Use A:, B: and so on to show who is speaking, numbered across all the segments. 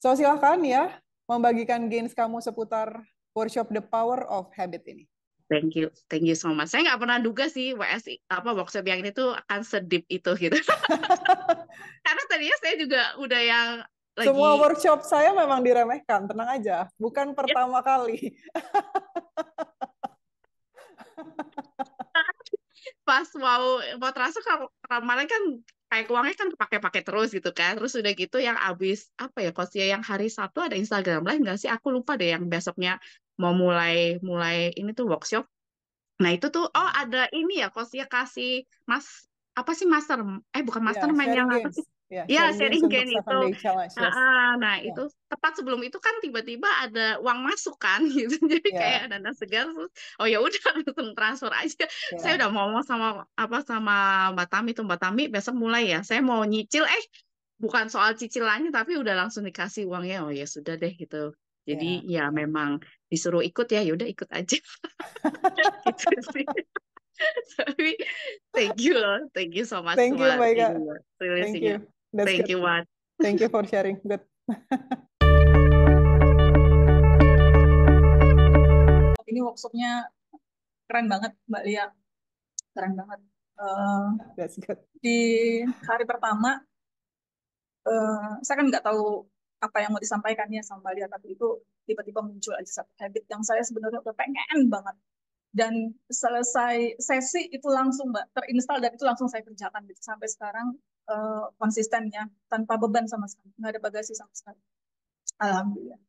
A: So, silahkan ya membagikan gains kamu seputar workshop The Power of Habit ini.
B: Thank you so much. Saya nggak pernah duga sih workshop yang ini tuh akan sedip itu gitu. Karena tadinya saya juga udah yang
A: Semua
B: lagi
A: workshop saya memang diremehkan, tenang aja. Bukan
B: ya,
A: pertama kali.
B: pas mau transfer kalau kemarin kan kayak uangnya kan kepake-pakai terus gitu kan. Terus udah gitu yang abis apa ya Kosia yang hari Sabtu ada Instagram Live nggak sih? Aku lupa deh yang besoknya mau mulai mulai ini tuh workshop. Nah itu tuh oh ada ini ya Kosia kasih apa sih bukan
A: Ya,
B: mastermind yang
A: sharing
B: apa sih?
A: gains. Ya,
B: Ya
A: sharing gains
B: sharing
A: untuk
B: gain itu.
A: 7 day challenge, yes.
B: Itu
A: Ya,
B: tepat sebelum itu kan tiba-tiba ada uang masuk kan gitu. Jadi kayak
A: ya,
B: dana segar terus oh ya udah langsung transfer aja. Saya
A: ya.
B: udah mau ngomong sama Mbak Tami tuh Mbak Tami besok mulai ya. Saya mau nyicil bukan soal cicilannya tapi udah langsung dikasih uangnya. Oh ya sudah deh gitu. Jadi
A: Ya.
B: ya memang disuruh ikut ya udah ikut aja gitu sih. Tapi thank you so much
A: Thank you,
B: buat
A: Mbak Ika.
B: ini ya,
A: Thank
B: releasingnya.
A: you. That's
B: Thank
A: good.
B: you, Wan.
A: Thank you for sharing. Good.
C: Ini workshopnya keren banget, Mbak Lia. Keren banget. Eh,
A: That's good.
C: di hari pertama, saya kan nggak tahu apa yang mau disampaikannya sama Mbak Lia, tapi itu tiba-tiba muncul aja satu habit yang saya sebenarnya udah pengen banget. Dan selesai sesi itu langsung Mbak terinstall dan itu langsung saya kerjakan gitu. Sampai sekarang konsistennya tanpa beban sama sekali, nggak ada bagasi sama sekali. Alhamdulillah.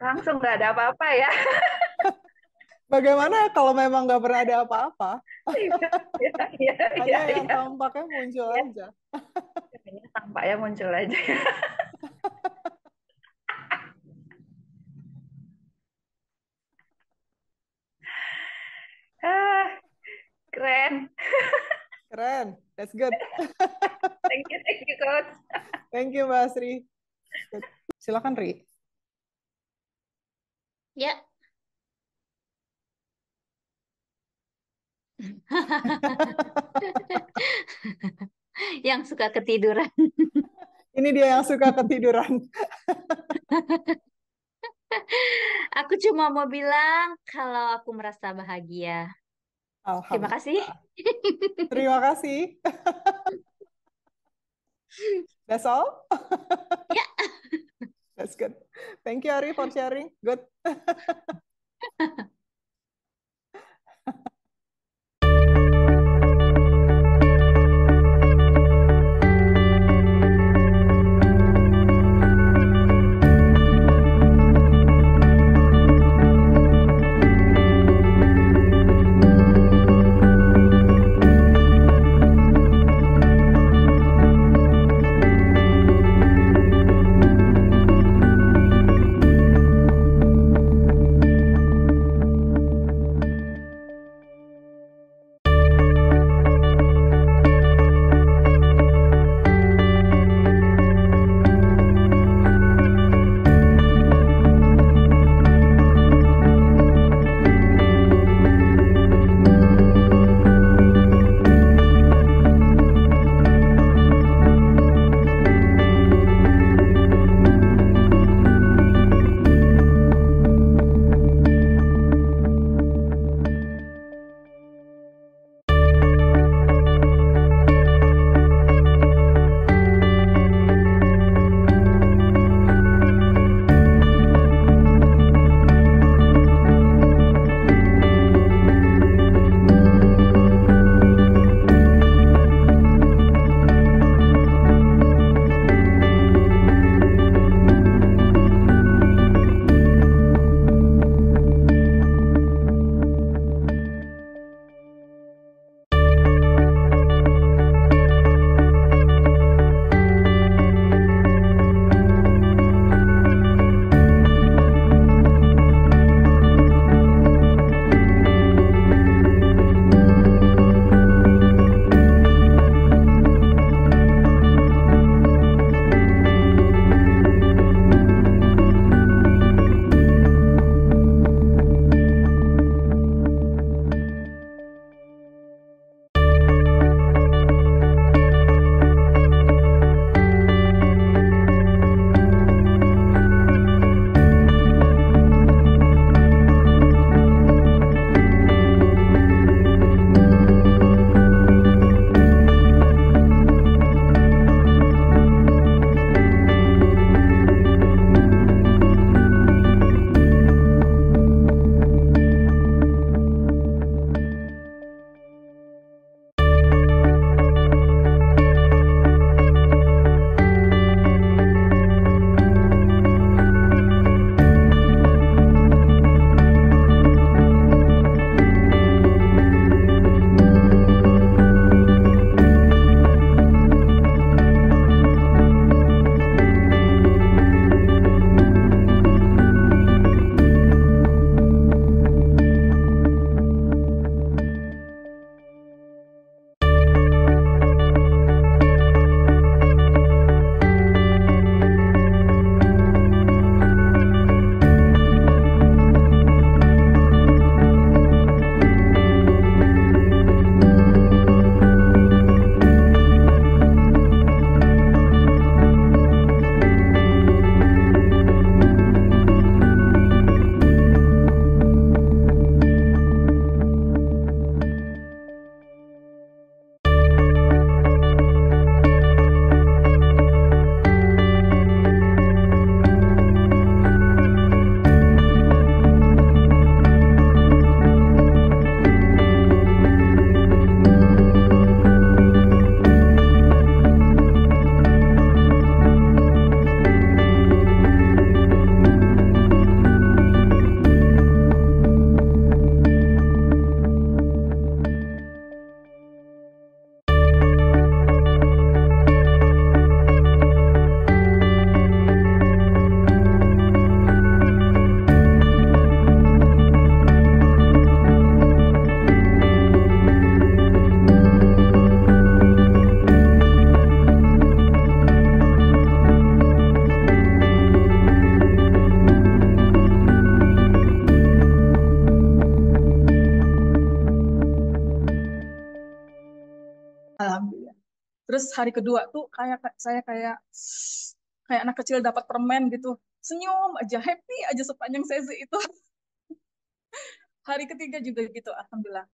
D: Langsung nggak ada apa-apa ya.
A: Bagaimana kalau memang nggak pernah ada apa-apa?
D: Iya,
A: Hanya yang tampaknya muncul aja.
D: Tampaknya muncul aja. Keren.
A: Keren. That's good.
D: Thank you, Coach.
A: Thank you, Mbak Sri. Good. Silakan, Ri.
E: Ya. Yang suka ketiduran.
A: Ini dia yang suka ketiduran.
E: Aku cuma mau bilang kalau aku merasa bahagia. Terima kasih.
A: Terima kasih. That's all?
E: Ya.
A: That's good. Thank you, Ari, for sharing. Good.
C: Terus hari kedua tuh saya kayak anak kecil dapat permen gitu. Senyum aja, happy aja sepanjang sesi itu. Hari ketiga juga gitu, alhamdulillah.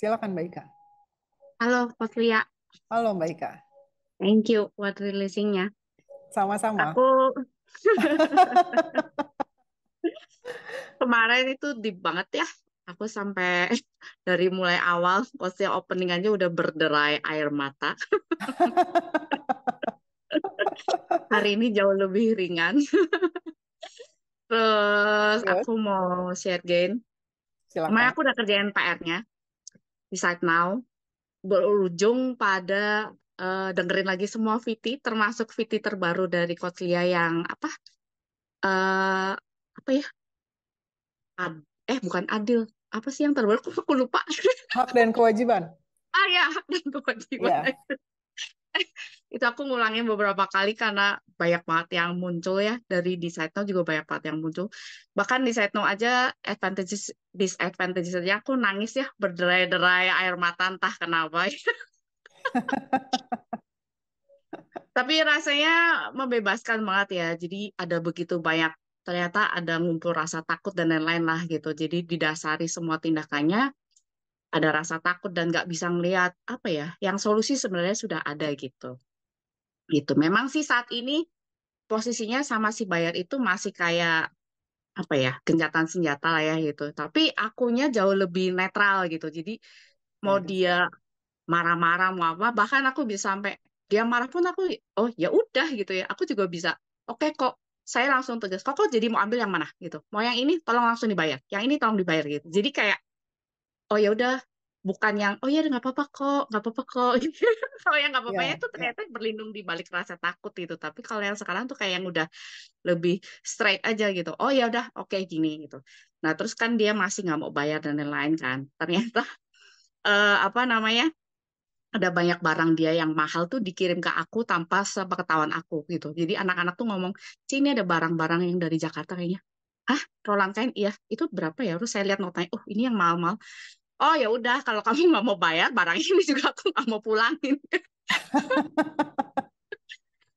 A: Silakan Mbak Ika.
B: Halo, Coach Lia.
A: Halo Mbak Ika.
B: Thank you buat releasingnya.
A: Sama-sama.
B: Aku kemarin itu deep banget ya. Aku sampai dari mulai awal, posnya opening aja udah berderai air mata. Hari ini jauh lebih ringan. Terus
A: Good.
B: aku mau share gain. Kemarin
A: Silakan.
B: aku udah kerjain PR-nya di Site Now. Berujung pada dengerin lagi semua VT, termasuk VT terbaru dari Coach Lia yang apa ya? Bukan adil. Apa sih yang terbaru? Aku lupa.
A: Hak dan kewajiban.
B: Ya, hak dan kewajiban.
A: Ya.
B: Itu aku ngulangin beberapa kali karena banyak banget yang muncul ya. Dari di Site Now juga banyak banget yang muncul. Bahkan di Site Now aja advantages, disadvantages aja aku nangis ya. Berderai-derai air mata entah kenapa. Tapi rasanya membebaskan banget ya. Jadi ada begitu banyak, ternyata ada ngumpul rasa takut dan lain-lain lah gitu. Jadi didasari semua tindakannya, ada rasa takut dan nggak bisa ngelihat apa ya, yang solusi sebenarnya sudah ada gitu. Gitu. Memang sih saat ini posisinya sama si buyer itu masih kayak apa ya, gencatan senjata lah ya gitu. Tapi akunya jauh lebih netral gitu. Jadi mau
A: Very good.
B: dia marah-marah mau apa, bahkan aku bisa sampai dia marah pun aku, oh ya udah gitu ya, aku juga bisa oke kok, saya langsung tegas kok jadi mau ambil yang mana gitu, mau yang ini tolong langsung dibayar, yang ini tolong dibayar gitu. Jadi kayak oh ya udah, bukan yang oh ya nggak apa-apa kok, nggak apa-apa kok. Kalau yang nggak apa-apa
A: Ya,
B: itu
A: ya.
B: ternyata berlindung di balik rasa takut gitu. Tapi kalau yang sekarang tuh kayak yang udah lebih straight aja gitu, oh ya udah oke gini gitu. Nah terus kan dia masih nggak mau bayar dan lain-lain kan, ternyata apa namanya, ada banyak barang dia yang mahal tuh dikirim ke aku tanpa sepengetahuan aku gitu. Jadi anak-anak tuh ngomong, "Ci, ini ada barang-barang yang dari Jakarta kayaknya." Hah? Roland kain? Iya. Itu berapa ya? Terus saya lihat notanya, oh ini yang mahal-mahal. Oh ya udah, kalau kamu nggak mau bayar, barang ini juga aku nggak mau pulangin.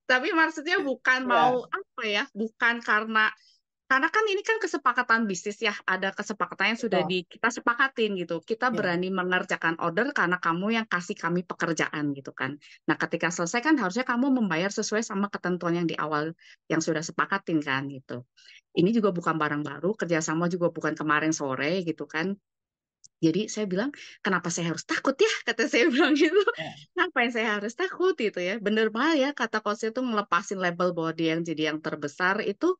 B: Tapi maksudnya bukan mau
A: Ya,
B: apa ya? Bukan karena kan ini kan kesepakatan bisnis ya, ada kesepakatan yang sudah
A: betul.
B: kita sepakatin gitu. Kita
A: Ya,
B: berani mengerjakan order karena kamu yang kasih kami pekerjaan gitu kan. Nah, ketika selesai kan harusnya kamu membayar sesuai sama ketentuan yang di awal yang sudah sepakatin kan gitu. Ini juga bukan barang baru, kerjasama juga bukan kemarin sore gitu kan. Jadi saya bilang, kenapa saya harus takut ya? Kata saya bilang gitu.
A: ya.
B: Ngapain saya harus takut gitu ya? Bener banget ya kata coach itu ngelepasin label bahwa dia yang jadi yang terbesar itu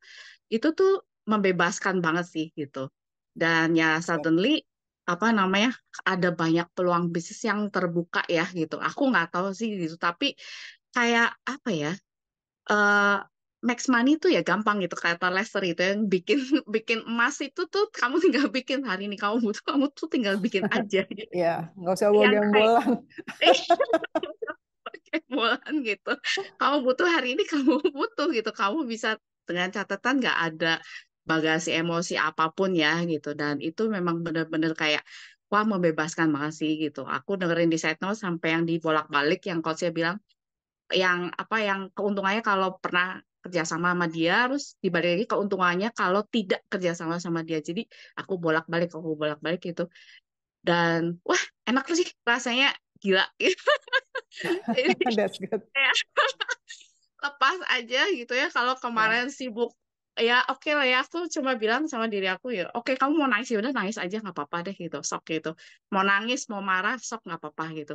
B: tuh membebaskan banget sih gitu. Dan ya
A: Ya.
B: suddenly apa namanya, ada banyak peluang bisnis yang terbuka ya gitu. Aku nggak tahu sih gitu, tapi kayak apa ya? eh Max money itu ya gampang gitu, kata Lester itu yang bikin bikin emas itu tuh kamu tinggal bikin hari ini kamu butuh, kamu tuh tinggal bikin aja gitu.
A: Ya, nggak usah bawa
B: Yang kayak
A: gembolan.
B: pakai bulan gitu. Kamu butuh hari ini, kamu butuh gitu. Kamu bisa dengan catatan nggak ada bagasi emosi apapun ya gitu. Dan itu memang benar-benar kayak wah membebaskan banget sih gitu. Aku dengerin di Side Note sampai yang dibolak-balik yang coachnya bilang yang apa yang keuntungannya kalau pernah kerjasama sama dia, terus dibalik lagi keuntungannya kalau tidak kerjasama sama dia. Jadi aku bolak-balik gitu. Dan wah enak sih rasanya, gila. Jadi
A: That's good.
B: kayak lepas aja gitu ya. Kalau
A: Ya,
B: kemarin sibuk ya oke lah ya, aku cuma bilang sama diri aku ya oke kamu mau nangis ya udah nangis aja nggak apa-apa deh gitu, sok gitu, mau nangis mau marah sok nggak apa-apa gitu.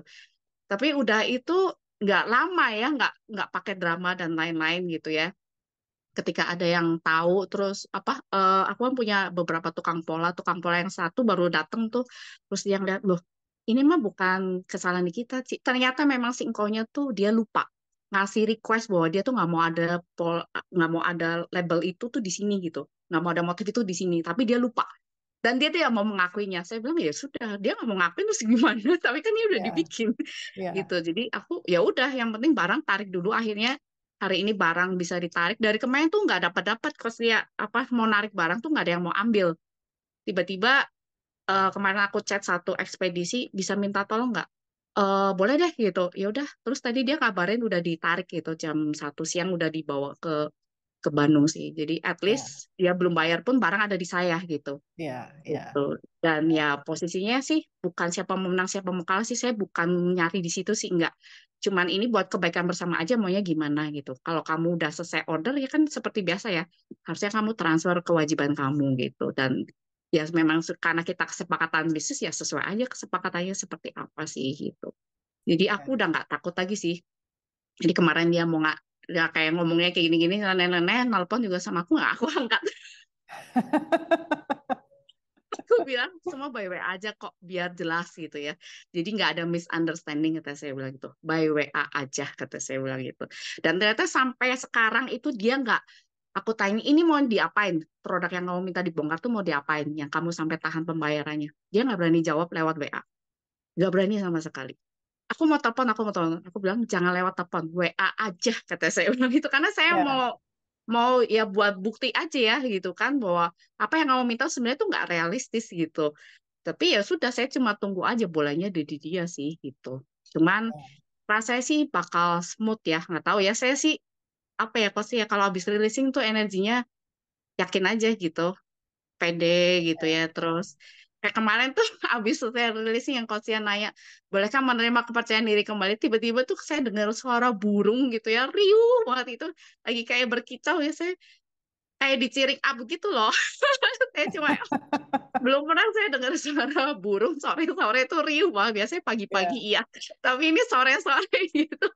B: Tapi udah itu nggak lama ya, nggak pakai drama dan lain-lain gitu ya. Ketika ada yang tahu terus apa aku kan punya beberapa tukang pola yang satu baru datang tuh, terus dia ngeliat loh ini mah bukan kesalahan di kita Ci. Ternyata memang si engkaunya tuh dia lupa ngasih request bahwa dia tuh nggak mau ada label itu tuh di sini gitu, nggak mau ada motif itu di sini, tapi dia lupa dan dia tidak mau mengakuinya. Saya bilang ya sudah, dia nggak mau ngakuin terus gimana? Tapi kan dia udah
A: ya,
B: dibikin
A: ya.
B: gitu. Jadi aku ya udah, yang penting barang tarik dulu. Akhirnya hari ini barang bisa ditarik. Dari kemarin tuh nggak dapat kos dia apa mau narik barang tuh nggak ada yang mau ambil. Tiba-tiba kemarin aku chat satu ekspedisi bisa minta tolong nggak? Boleh deh gitu. Ya udah. Terus tadi dia kabarin udah ditarik gitu, jam 1 siang udah dibawa ke ke Bandung sih. Jadi at
A: Ya,
B: least dia belum bayar pun barang ada di saya gitu.
A: ya, ya.
B: Gitu. Dan ya posisinya sih bukan siapa menang siapa mau kalah sih, saya bukan nyari di situ sih, enggak. Cuman ini buat kebaikan bersama aja maunya gimana gitu. Kalau kamu udah selesai order ya kan seperti biasa ya, harusnya kamu transfer kewajiban kamu gitu. Dan ya memang karena kita kesepakatan bisnis ya sesuai aja kesepakatannya seperti apa sih gitu. Jadi
A: Ya.
B: aku udah nggak takut lagi sih. Jadi kemarin dia mau nggak ya kayak ngomongnya kayak gini-gini, nenek-nenek nelpon juga sama aku nggak aku angkat. Aku bilang semua by WA aja kok biar jelas gitu ya. Jadi nggak ada misunderstanding kata saya bilang gitu. By WA aja kata saya bilang gitu. Dan ternyata sampai sekarang itu dia nggak, aku tanya ini mau diapain, produk yang kamu minta dibongkar tuh mau diapain, yang kamu sampai tahan pembayarannya. Dia nggak berani jawab lewat WA, nggak berani sama sekali. Aku mau telepon, aku bilang jangan lewat telepon, WA aja kata saya bilang gitu. Karena saya
A: Ya.
B: mau ya buat bukti aja ya gitu kan, bahwa apa yang kamu minta sebenarnya tuh nggak realistis gitu. Tapi ya sudah, saya cuma tunggu aja bolanya di dia sih gitu. Cuman rasanya sih bakal smooth ya, nggak tahu ya. Saya sih apa ya, pasti ya kalau habis releasing tuh energinya yakin aja gitu, pede gitu ya. Terus kayak kemarin tuh habis saya releasing yang Kosia nanya, bolehkah menerima kepercayaan diri kembali? Tiba-tiba tuh saya dengar suara burung gitu ya, riuh banget itu, lagi kayak berkicau ya, saya kayak dicirik up gitu loh. Saya cuma belum pernah saya dengar suara burung sore-sore itu riuh banget. Biasanya pagi-pagi iya, tapi ini sore-sore gitu,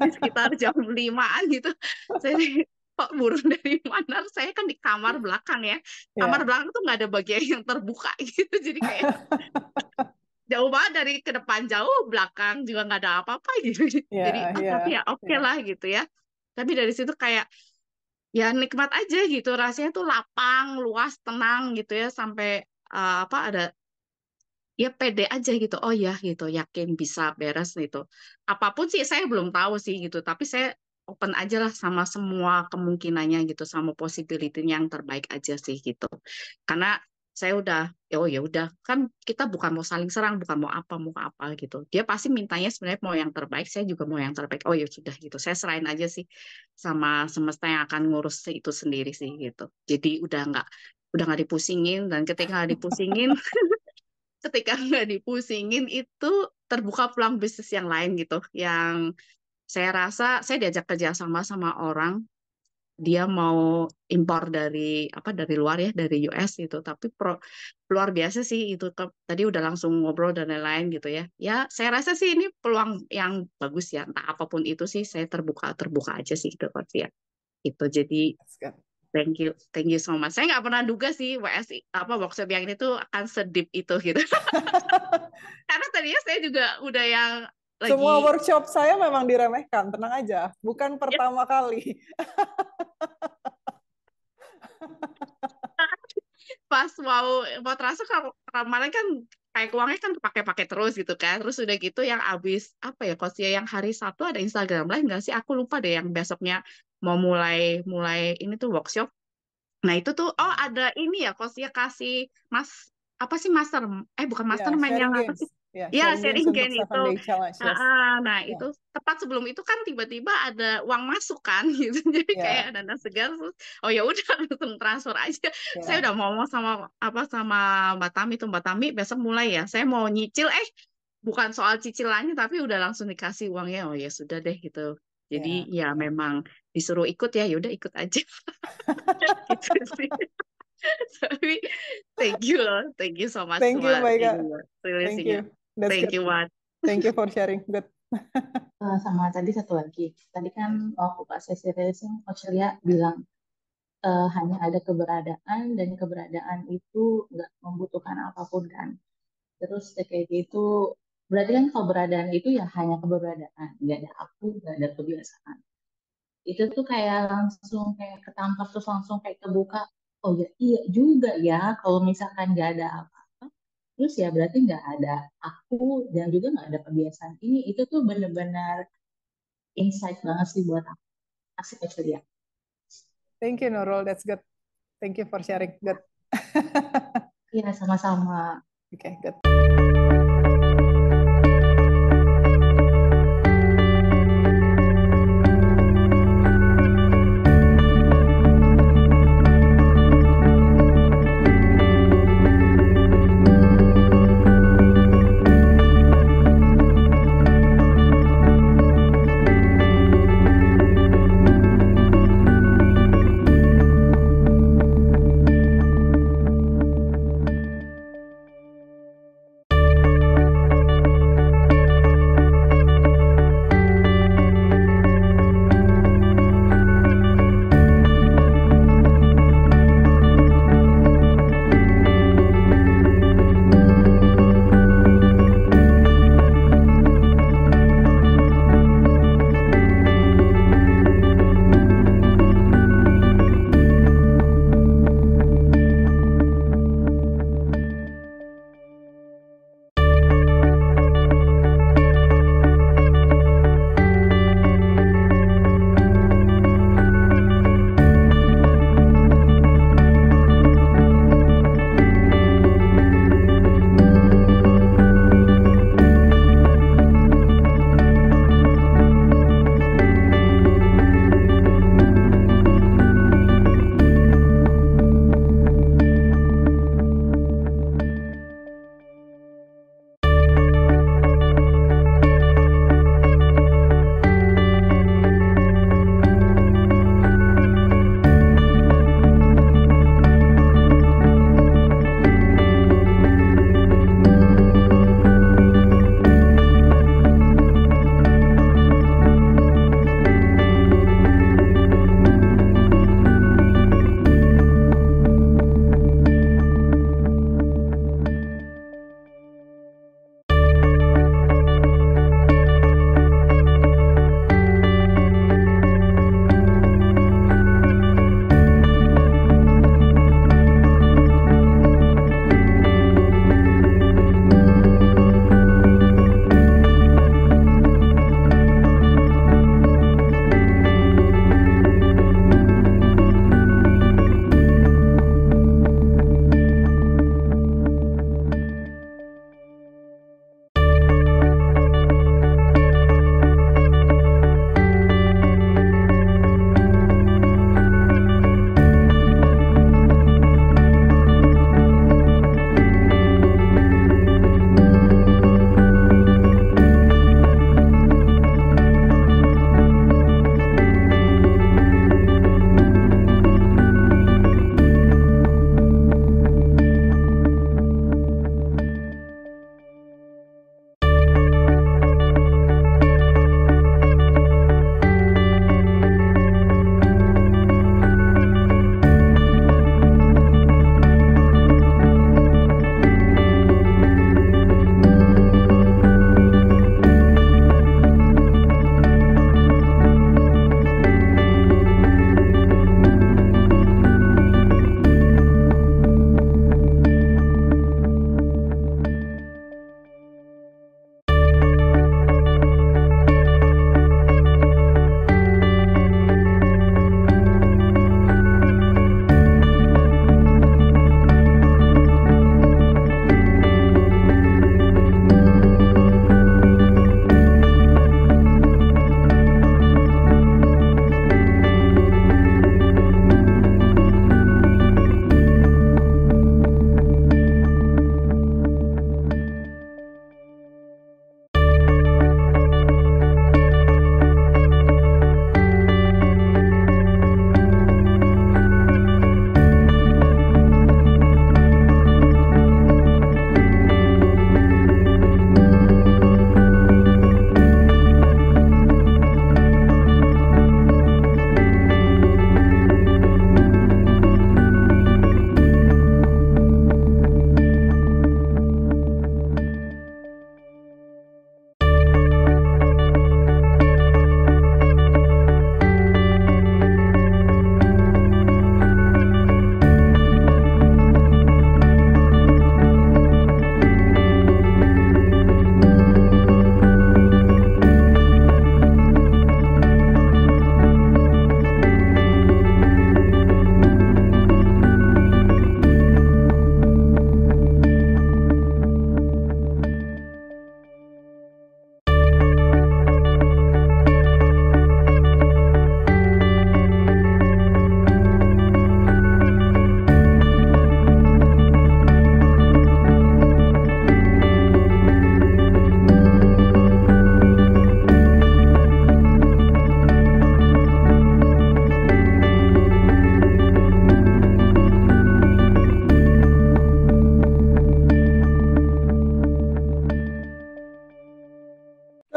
B: di sekitar jam 5-an gitu. Saya kok burung dari mana? Saya kan di kamar belakang ya. Kamar
A: Ya.
B: belakang tuh nggak ada bagian yang terbuka gitu. Jadi kayak jauh banget, dari ke depan jauh, belakang juga nggak ada apa-apa gitu.
A: Ya,
B: Jadi
A: ya,
B: tapi ya oke
A: ya.
B: lah gitu ya. Tapi dari situ kayak ya nikmat aja gitu. Rasanya tuh lapang, luas, tenang gitu ya. Sampai apa ada ya pede aja gitu. Oh ya gitu, yakin bisa beres gitu. Apapun sih saya belum tahu sih gitu, tapi saya open aja lah sama semua kemungkinannya gitu, sama possibility yang terbaik aja sih gitu. Karena saya udah oh ya udah, kan kita bukan mau saling serang, bukan mau apa gitu. Dia pasti mintanya sebenarnya mau yang terbaik, saya juga mau yang terbaik. Oh ya sudah gitu. Saya serahin aja sih sama semesta yang akan ngurus itu sendiri sih gitu. Jadi udah nggak dipusingin, dan ketika nggak dipusingin itu terbuka peluang bisnis yang lain gitu, yang saya rasa saya diajak kerja sama orang, dia mau impor dari luar ya, dari US gitu, tapi luar biasa sih itu. Tadi udah langsung ngobrol dan lain-lain gitu ya. Ya saya rasa sih ini peluang yang bagus ya, entah apapun itu sih saya terbuka aja sih gitu Coach ya. Itu jadi
A: That's good.
B: thank you so much. Saya nggak pernah duga sih workshop yang ini tuh akan sedip itu gitu. Karena tadinya saya juga udah yang
A: Semua
B: lagi
A: workshop saya memang diremehkan, tenang aja. Bukan pertama kali.
B: pas mau transfer, kemarin kan kayak uangnya kan kepake-pakai terus gitu kan. Terus udah gitu yang abis apa ya Coach ya, yang hari Sabtu ada Instagram Live nggak sih? Aku lupa deh, yang besoknya mau mulai ini tuh workshop. Nah itu tuh ada ini ya Coach ya, kasih apa sih bukan
A: Ya,
B: mastermind, yang
A: sharing
B: apa
A: games.
B: sih?
A: Ya,
B: Ya,
A: sharing games
B: sharing
A: untuk
B: gain
A: 7
B: itu.
A: day challenge. Yes.
B: Nah,
A: Ya,
B: itu tepat sebelum itu kan tiba-tiba ada uang masuk kan gitu. Jadi kayak
A: ya,
B: dana segar, terus oh ya udah langsung transfer aja. Saya
A: ya.
B: udah ngomong sama Mbak Tami besok mulai ya. Saya mau nyicil, bukan soal cicilannya tapi udah langsung dikasih uangnya. Oh ya sudah deh gitu. Jadi ya memang disuruh ikut ya, yaudah ikut aja. Gitu sih. Tapi thank you so much
A: Thank you,
B: buat
A: Mbak Ika.
B: ini buat
A: Thank
B: releasingnya.
A: you. That's
B: Thank
A: good.
B: you, Wan.
A: Thank you for sharing. Good.
F: Sama tadi satu lagi. Tadi kan waktu Pak sesi racing, Coach Lia bilang hanya ada keberadaan, dan keberadaan itu nggak membutuhkan apapun kan. Terus kayak gitu, berarti kan keberadaan itu ya hanya keberadaan, nggak ada aku, nggak ada kebiasaan. Itu tuh kayak langsung kayak ketampar, terus langsung kayak kebuka. Oh ya iya juga ya, kalau misalkan nggak ada apa-apa, terus ya berarti nggak ada aku, dan juga nggak ada kebiasaan ini. Itu tuh bener-bener insight banget sih buat aku. Asik Coach Lia.
A: Thank you, Nurul. That's good. Thank you for sharing. Good.
F: Iya, sama-sama.
A: Okay, good.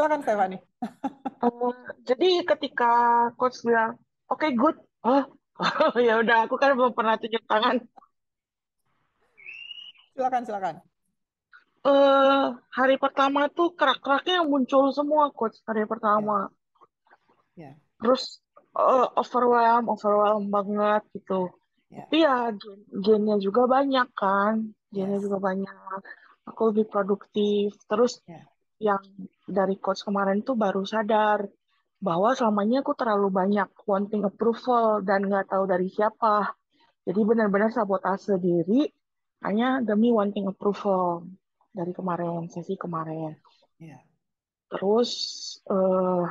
A: Silakan Stefani.
G: Eh, jadi ketika coach bilang, oke good, oh, ya udah aku kan belum pernah tunjuk tangan.
A: Silakan.
G: Hari pertama tuh kerak-keraknya yang muncul semua coach hari
A: Ya,
G: pertama.
A: ya,
G: Terus overwhelm banget gitu.
A: ya,
G: Tapi ya gennya juga banyak kan, gennya
A: yes,
G: juga banyak. Aku lebih produktif. Terus
A: ya,
G: yang dari coach kemarin tuh baru sadar bahwa selama ini aku terlalu banyak wanting approval dan nggak tahu dari siapa. Jadi benar-benar sabotase diri hanya demi wanting approval dari kemarin, sesi kemarin.
A: ya.
G: Terus eh,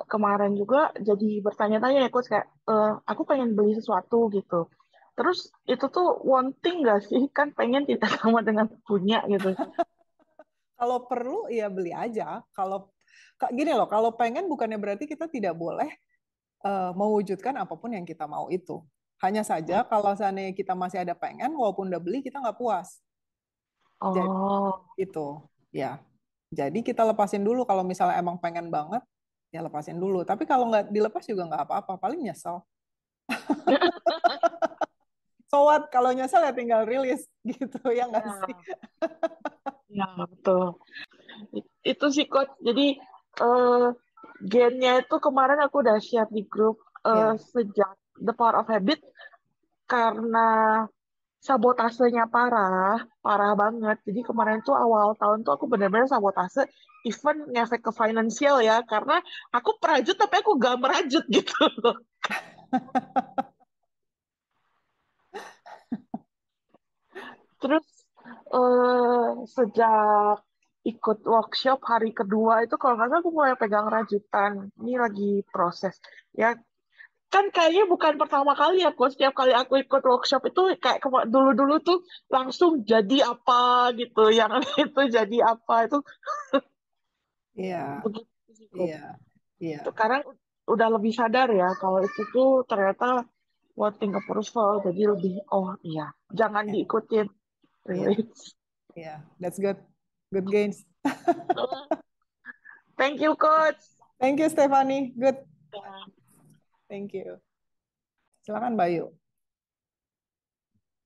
G: kemarin juga jadi bertanya-tanya ya coach kayak aku pengen beli sesuatu gitu. Terus itu tuh wanting nggak sih? Kan pengen tidak sama dengan punya gitu.
A: Kalau perlu ya beli aja. Kalau gini loh, kalau pengen bukannya berarti kita tidak boleh mewujudkan apapun yang kita mau itu. Hanya saja kalau seandainya kita masih ada pengen, walaupun udah beli kita nggak puas. Jadi
G: Oh,
A: itu ya. Jadi kita lepasin dulu kalau misalnya emang pengen banget, ya lepasin dulu. Tapi kalau nggak dilepas juga nggak apa-apa, paling nyesel. So what? Kalau nyesel ya tinggal rilis gitu ya nggak sih?
G: ya, ya betul. Itu sih coach. Jadi eh, gennya itu kemarin aku udah share di grup
A: Ya,
G: sejak The Power of Habit karena sabotasenya parah, parah banget. Jadi kemarin tuh awal tahun tuh aku benar-benar sabotase, even ngefek ke finansial ya, karena aku perajut tapi aku gak merajut gitu. Terus sejak ikut workshop hari kedua itu kalau nggak salah aku mulai pegang rajutan. Ini lagi proses. Ya kan kayaknya bukan pertama kali ya, Coach. Setiap kali aku ikut workshop itu kayak dulu-dulu tuh langsung jadi apa gitu. Yang itu jadi apa itu
A: iya,
G: begitu sih,
A: iya,
G: Coach.
A: iya,
G: Sekarang udah lebih sadar ya kalau itu tuh ternyata wanting approval. Jadi lebih, oh iya, jangan
A: iya,
G: diikutin.
A: iya,
G: Release.
A: iya. That's good. Good gains.
G: Thank you, Coach.
A: Thank you, Stephanie. Good.
G: Ya.
A: Thank you. Silakan, Bayu.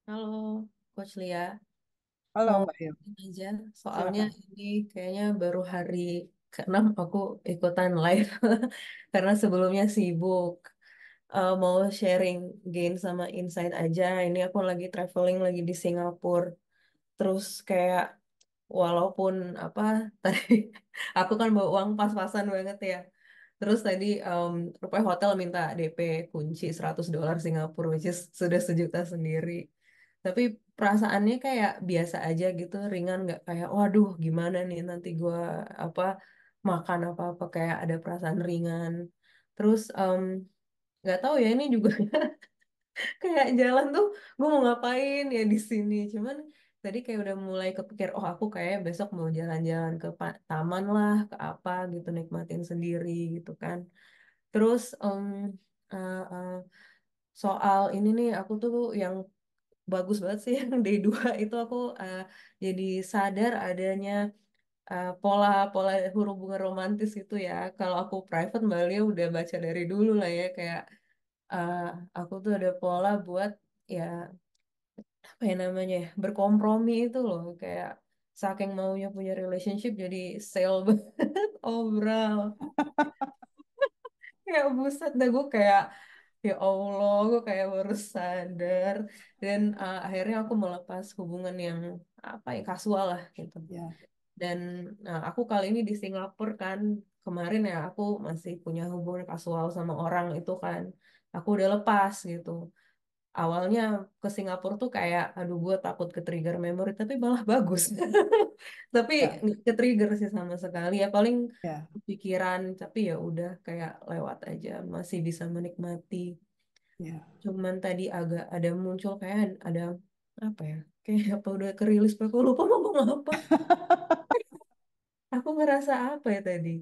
H: Halo, Coach Lia.
A: Halo,
H: Mau
A: Mbak Yu.
H: tanya aja, soalnya
A: Silakan.
H: ini kayaknya baru hari ke-6 aku ikutan live. Karena sebelumnya sibuk. Mau sharing gain sama insight aja. Ini aku lagi traveling lagi di Singapura. Terus kayak walaupun apa tadi aku kan bawa uang pas-pasan banget ya. Terus tadi rupanya hotel minta DP kunci $100 Singapura, which is sudah sejuta sendiri. Tapi perasaannya kayak biasa aja gitu, ringan nggak kayak waduh gimana nih nanti gua apa makan apa-apa kayak ada perasaan ringan. Terus nggak tahu ya ini juga kayak jalan tuh gue mau ngapain ya di sini cuman tadi kayak udah mulai kepikir oh aku kayak besok mau jalan-jalan ke taman lah ke apa gitu nikmatin sendiri gitu kan terus eh, eh, soal ini nih aku tuh yang bagus banget sih yang D2 itu aku jadi sadar adanya pola-pola hubungan romantis itu ya kalau aku private Mbak Lia udah baca dari dulu lah ya kayak eh, aku tuh ada pola buat ya apa ya namanya ya berkompromi itu loh kayak saking maunya punya relationship jadi sale banget obral kayak buset dah gue kayak ya Allah gue kayak baru sadar dan akhirnya aku melepas hubungan yang apa ya kasual lah gitu
A: Ya,
H: dan aku kali ini di Singapura kan kemarin ya aku masih punya hubungan kasual sama orang itu kan aku udah lepas gitu awalnya ke Singapura tuh kayak aduh gue takut ke trigger memory tapi malah bagus tapi
A: ya,
H: nggak ke trigger sih sama sekali ya paling
A: ya,
H: pikiran tapi ya udah kayak lewat aja masih bisa menikmati
A: ya.
H: cuman tadi agak ada muncul kayak ada apa ya kayak apa udah kerilis aku lupa mau ngomong apa aku ngerasa apa ya tadi.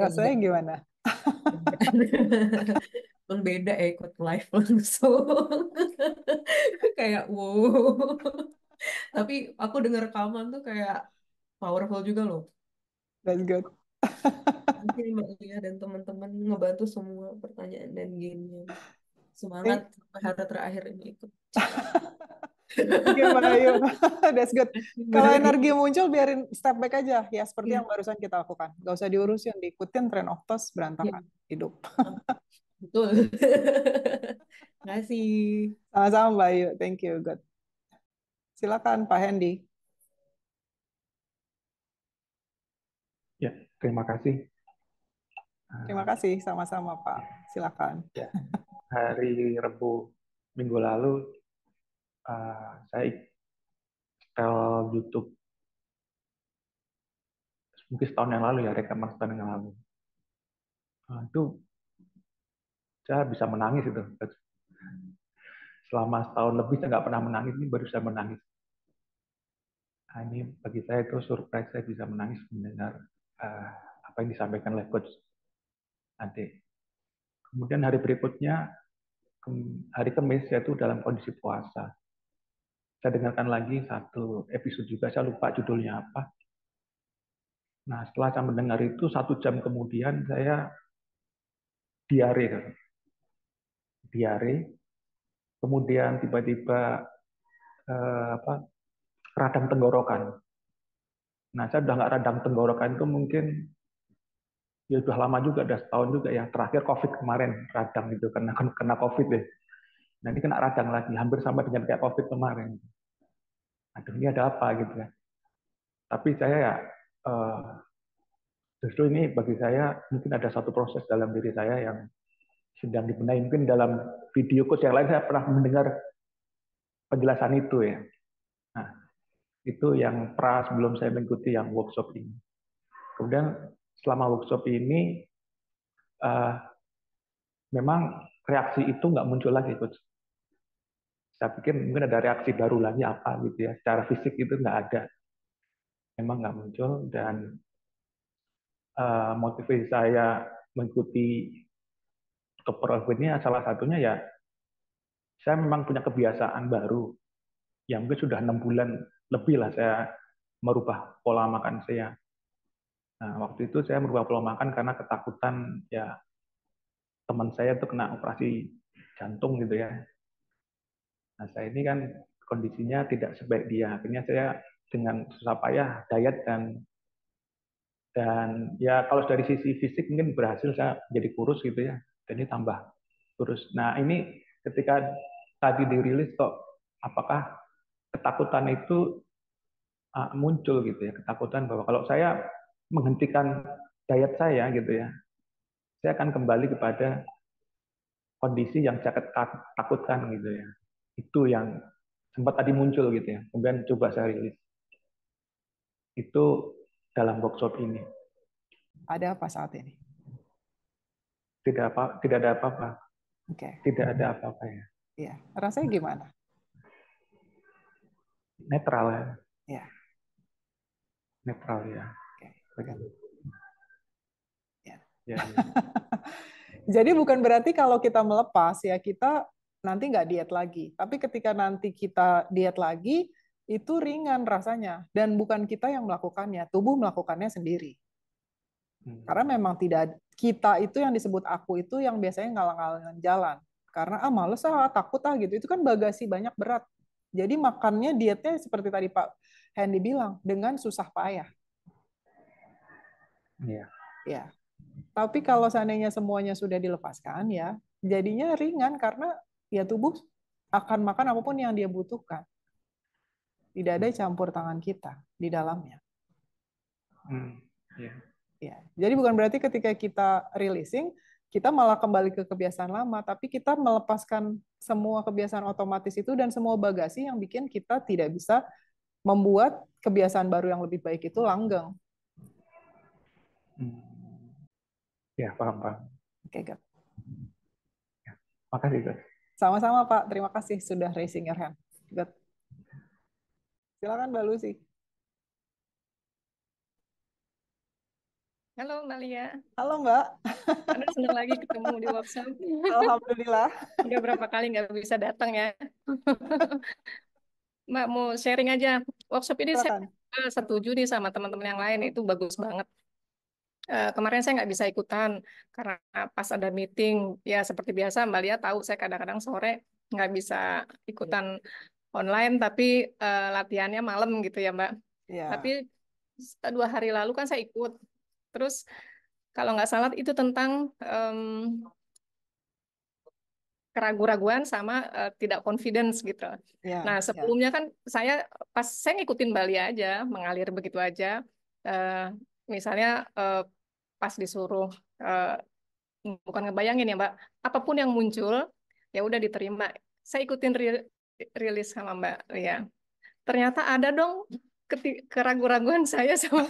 A: Rasanya gimana?
H: Kan beda ya ikut live langsung. Kayak wow. Tapi aku denger rekaman tuh kayak powerful juga loh.
A: That's good.
H: Mungkin Mbak Lia dan teman-teman ngebantu semua pertanyaan dan gamenya. Semangat
A: Thank,
H: sampai hari terakhir ini ikut.
A: thank you Mbak Ayu. That's good. Kalau energi
H: Baik.
A: muncul, biarin step back aja. Ya, seperti
H: Iya.
A: yang barusan kita lakukan. Gak usah diurusin, diikutin tren of toss, berantakan
H: Iya.
A: hidup.
H: Betul. Ngasih.
A: Sama-sama Mbak Ayu. Thank you. Good. Silakan Pak Hendy.
I: Ya, terima kasih.
A: Terima kasih. Sama-sama Pak. Silakan.
I: Ya, hari Rabu minggu lalu saya install YouTube mungkin setahun yang lalu ya, rekaman setahun yang lalu. Itu saya bisa menangis itu. Selama setahun lebih saya nggak pernah menangis, ini baru saya menangis. Nah, ini bagi saya itu surprise, saya bisa menangis mendengar apa yang disampaikan oleh Coach Ade. Kemudian hari berikutnya, hari Kamis, yaitu dalam kondisi puasa. Saya dengarkan lagi satu episode juga, saya lupa judulnya apa. Nah, setelah saya mendengar itu, 1 jam kemudian saya diare. Kemudian tiba-tiba radang tenggorokan. Nah, saya udah nggak radang tenggorokan itu mungkin ya udah lama juga, udah setahun juga ya. Terakhir COVID kemarin radang itu kena COVID deh. Nah, ini kena radang lagi, hampir sama dengan kayak COVID kemarin. Aduh, ini ada apa gitu ya. Tapi saya ya justru ini bagi saya mungkin ada satu proses dalam diri saya yang sedang dibenahi. Mungkin dalam video coach yang lain saya pernah mendengar penjelasan itu ya. Nah, itu yang sebelum saya mengikuti yang workshop ini. Kemudian selama workshop ini memang reaksi itu nggak muncul lagi, coach. Saya pikir mungkin ada reaksi baru lagi apa gitu ya. Secara fisik itu nggak ada. Memang nggak muncul, dan motivasi saya mengikuti Super ini salah satunya ya saya memang punya kebiasaan baru yang mungkin sudah 6 bulan lebih lah saya merubah pola makan saya. Nah, waktu itu saya merubah pola makan karena ketakutan ya teman saya itu kena operasi jantung gitu ya. Nah, saya ini kan kondisinya tidak sebaik dia. Akhirnya saya dengan susah payah diet dan ya kalau dari sisi fisik mungkin berhasil saya jadi kurus gitu ya. Dan ini tambah kurus. Nah, ini ketika tadi dirilis kok apakah ketakutan itu muncul gitu ya, ketakutan bahwa kalau saya menghentikan diet saya gitu ya, saya akan kembali kepada kondisi yang saya takutkan gitu ya. Itu yang sempat tadi muncul gitu ya. Kemudian coba saya rilis. Itu dalam workshop ini.
A: Ada apa saat ini?
I: Tidak ada apa-apa.
A: Oke.
I: Tidak ada apa-apa ya.
A: Iya. Rasanya gimana?
I: Netral ya.
A: Iya.
I: Netral ya.
A: Oke. Ya.
I: Ya.
A: Jadi bukan berarti kalau kita melepas ya kita nanti nggak diet lagi. Tapi ketika nanti kita diet lagi, itu ringan rasanya. Dan bukan kita yang melakukannya, tubuh melakukannya sendiri. Karena memang tidak, kita itu yang disebut aku itu yang biasanya ngalang-ngalangin jalan. Karena males takut gitu. Itu kan bagasi banyak berat. Jadi makannya dietnya seperti tadi Pak Hendy bilang, dengan susah payah.
I: Iya.
A: Ya. Tapi kalau seandainya semuanya sudah dilepaskan ya, jadinya ringan karena ya tubuh akan makan apapun yang dia butuhkan. Tidak ada campur tangan kita di dalamnya.
I: Yeah.
A: Ya. Jadi bukan berarti ketika kita releasing, kita malah kembali ke kebiasaan lama, tapi kita melepaskan semua kebiasaan otomatis itu dan semua bagasi yang bikin kita tidak bisa membuat kebiasaan baru yang lebih baik itu langgeng.
I: Ya, paham.
A: Oke, good.
I: Ya, makasih, Coach.
A: Sama-sama, Pak. Terima kasih sudah raising your hand. Good. Silakan, Mbak Lucy.
J: Halo Mbak Lia.
A: Halo Mbak.
J: Aduh, senang lagi ketemu di workshop.
A: Alhamdulillah.
J: Udah berapa kali nggak bisa datang ya. Mbak mau sharing aja. Workshop ini saya
A: Silakan.
J: setuju nih sama teman-teman yang lain. Itu bagus banget. Kemarin saya nggak bisa ikutan karena pas ada meeting. Ya seperti biasa Mbak Lia tahu saya kadang-kadang sore nggak bisa ikutan online. Tapi latihannya malam gitu ya Mbak.
A: Ya,
J: Tapi 2 hari lalu kan saya ikut. Terus kalau nggak salah itu tentang keraguan-raguan sama tidak confidence gitu.
A: ya,
J: Nah,
A: ya,
J: sebelumnya kan pas saya ngikutin Bali aja, mengalir begitu aja. Eh, Misalnya pas disuruh bukan ngebayangin ya, Mbak, apapun yang muncul ya udah diterima. Saya ikutin rilis sama Mbak Lia. Ternyata ada dong keraguan-raguan saya sama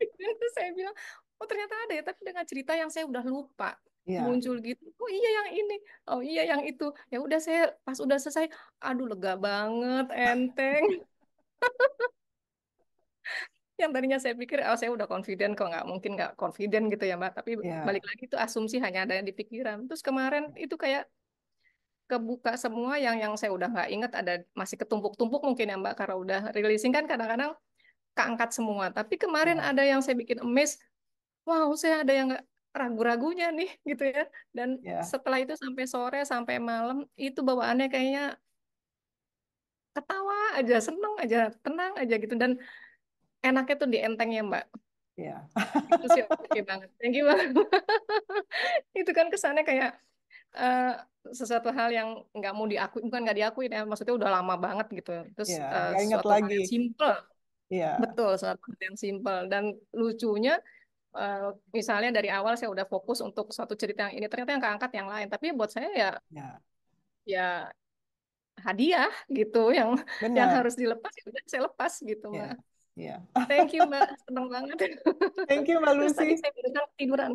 J: terus saya bilang, oh ternyata ada ya, tapi dengan cerita yang saya udah lupa
A: ya,
J: muncul gitu. Oh iya yang ini, oh iya yang itu. Ya udah saya pas udah selesai, aduh lega banget, enteng. Yang tadinya saya pikir, oh saya udah confident kok nggak mungkin nggak confident gitu ya Mbak. Tapi
A: ya,
J: balik lagi itu asumsi hanya ada di pikiran. Terus kemarin itu kayak kebuka semua yang saya udah nggak ingat ada masih ketumpuk-tumpuk mungkin ya Mbak karena udah releasing kan kadang-kadang keangkat semua. Tapi kemarin
A: ya,
J: ada yang saya bikin amazed. Wow, saya ada yang nggak ragu-ragunya nih gitu ya. Dan
A: ya,
J: setelah itu sampai sore, sampai malam, itu bawaannya kayaknya ketawa aja, seneng aja, tenang aja gitu. Dan enaknya tuh di entengnya, Mbak.
A: ya.
J: Itu sih oke banget. Thank you banget. Itu kan kesannya kayak eh, sesuatu hal yang nggak mau diakui, bukan nggak diakui ya, maksudnya udah lama banget gitu. Terus
A: Ya, nggak inget
J: suatu hal
A: lagi.
J: yang simple,
A: Ya,
J: betul, suatu hal yang simple. Dan lucunya eh, misalnya dari awal saya udah fokus untuk suatu cerita yang ini ternyata yang keangkat yang lain tapi buat saya ya
A: ya,
J: ya hadiah gitu yang
A: benar.
J: harus dilepas ya udah saya lepas gitu Mbak.
A: Ya, ya.
J: Thank you Mbak, senang banget.
A: Thank you Mbak
J: Terus tadi
A: Lucy.
J: saya barusan tiduran.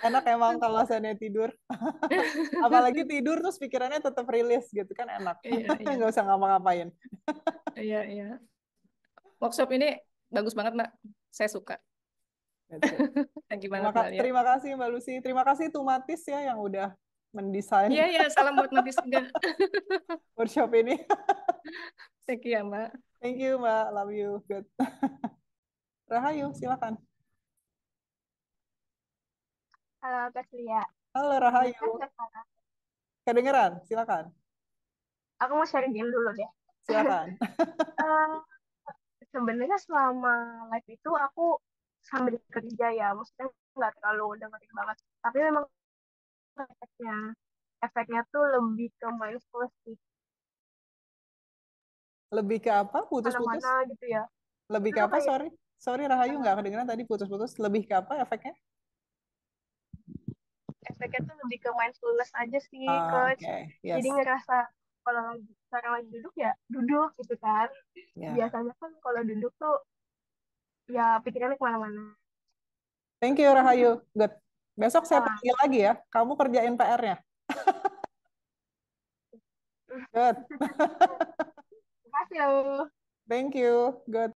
A: Enak emang kalau saya tidur. Apalagi tidur terus pikirannya tetap rilis gitu kan enak.
J: Iya iya
A: Nggak usah ngapa-ngapain.
J: iya iya. Workshop ini bagus banget Mbak, saya suka.
A: That's it.
J: Thank you banget Mbak Lia.
A: Terima kasih Mbak Lucy. Terima kasih Tumatis ya yang udah mendesain
J: Iya iya, salam buat Matis juga.
A: workshop ini.
J: Thank you ya Mbak.
A: Thank you Mbak, love you. Good. Rahayu, silakan.
K: Halo Kak Lia.
A: Halo Rahayu.
K: Kedengeran nggak, Kak?
A: Kedengeran, silakan.
K: Aku mau sharing game dulu deh.
A: Silakan.
K: Eh, Sebenarnya selama live itu aku sambil kerja ya, maksudnya nggak terlalu dengerin banget. Tapi memang efeknya, efeknya tuh lebih ke mindfulness sih,
A: Lebih ke apa? Putus-putus?
K: mana-mana gitu ya.
A: Lebih ke
K: Itu
A: apa?
K: kayak
A: Sorry. Sorry Rahayu,
K: eh,
A: nggak kedengeran tadi putus-putus. Lebih ke apa efeknya?
K: efeknya tuh lebih ke mindfulness aja sih,
A: Ah,
K: Coach.
A: oke.
K: Jadi
A: Yes.
K: ngerasa kalau sekarang lagi duduk ya duduk gitu kan.
A: Ya.
K: Biasanya kan kalau duduk tuh ya pikirannya kemana-mana.
A: Thank you Rahayu. Good. Besok saya
K: Sama.
A: panggil lagi ya. Kamu kerjain PR-nya. Good.
K: Terima kasih loh.
A: Thank you. Good.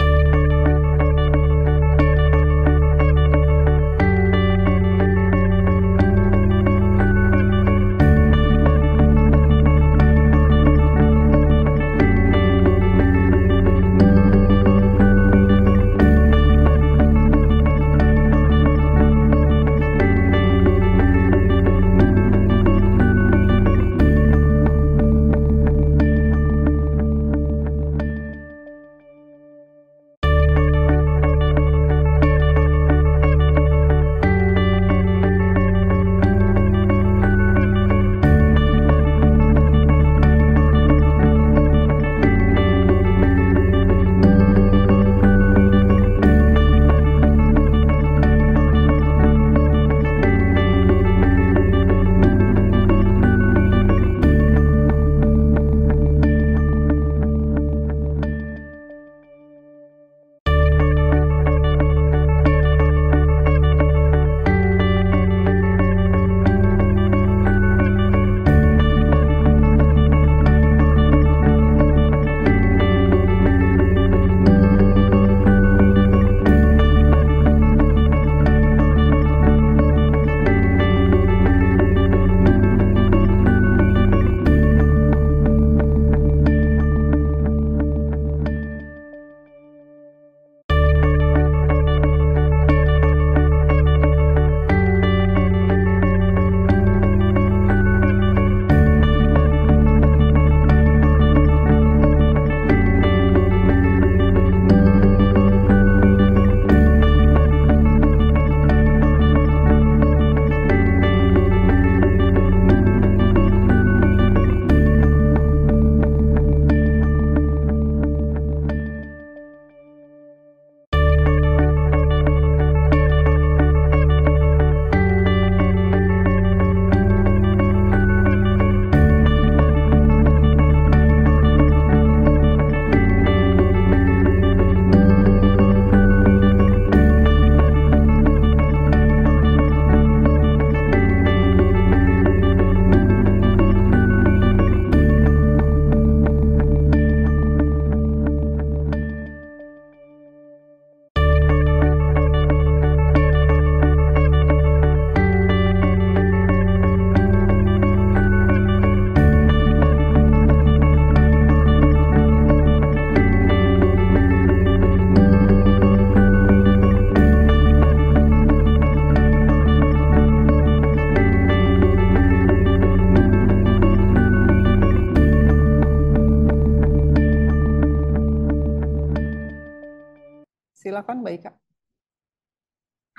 A: Silakan Mbak Ika.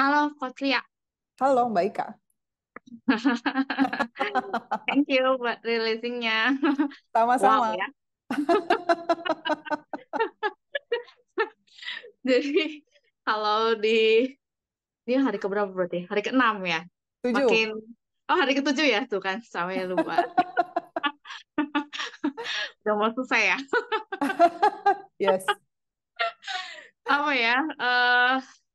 B: Halo, Coach Lia.
A: Halo Mbak Ika.
B: Thank you buat releasingnya. Wow
A: Sama-sama.
B: ya. Jadi kalau ini hari keberapa berarti? Hari ke-6 ya.
A: 7.
B: Makin hari ke-7 ya tuh kan, sama ya lupa. Udah mau selesai ya.
A: Yes.
B: Apa ya?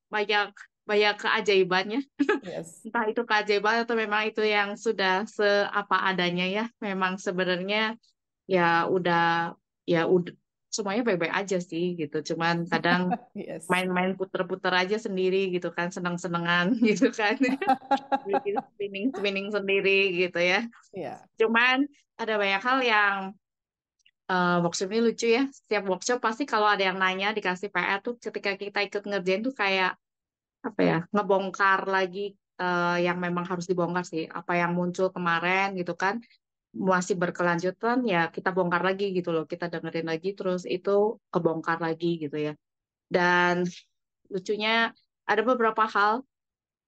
B: Banyak banyak keajaibannya.
A: Yes.
B: Entah itu keajaiban atau memang itu yang sudah seapa adanya ya. Memang sebenarnya ya udah semuanya baik-baik aja sih gitu. Cuman kadang
A: Yes.
B: main-main puter-puter aja sendiri gitu kan, senang-senangan gitu kan. Bikin spinning sendiri gitu ya.
A: Iya.
B: Cuman ada banyak hal yang workshop ini lucu ya. Setiap workshop pasti kalau ada yang nanya dikasih PR tuh ketika kita ikut ngerjain tuh kayak apa ya, ngebongkar lagi yang memang harus dibongkar sih. Apa yang muncul kemarin gitu kan masih berkelanjutan ya kita bongkar lagi gitu loh. Kita dengerin lagi terus itu kebongkar lagi gitu ya. Dan lucunya ada beberapa hal.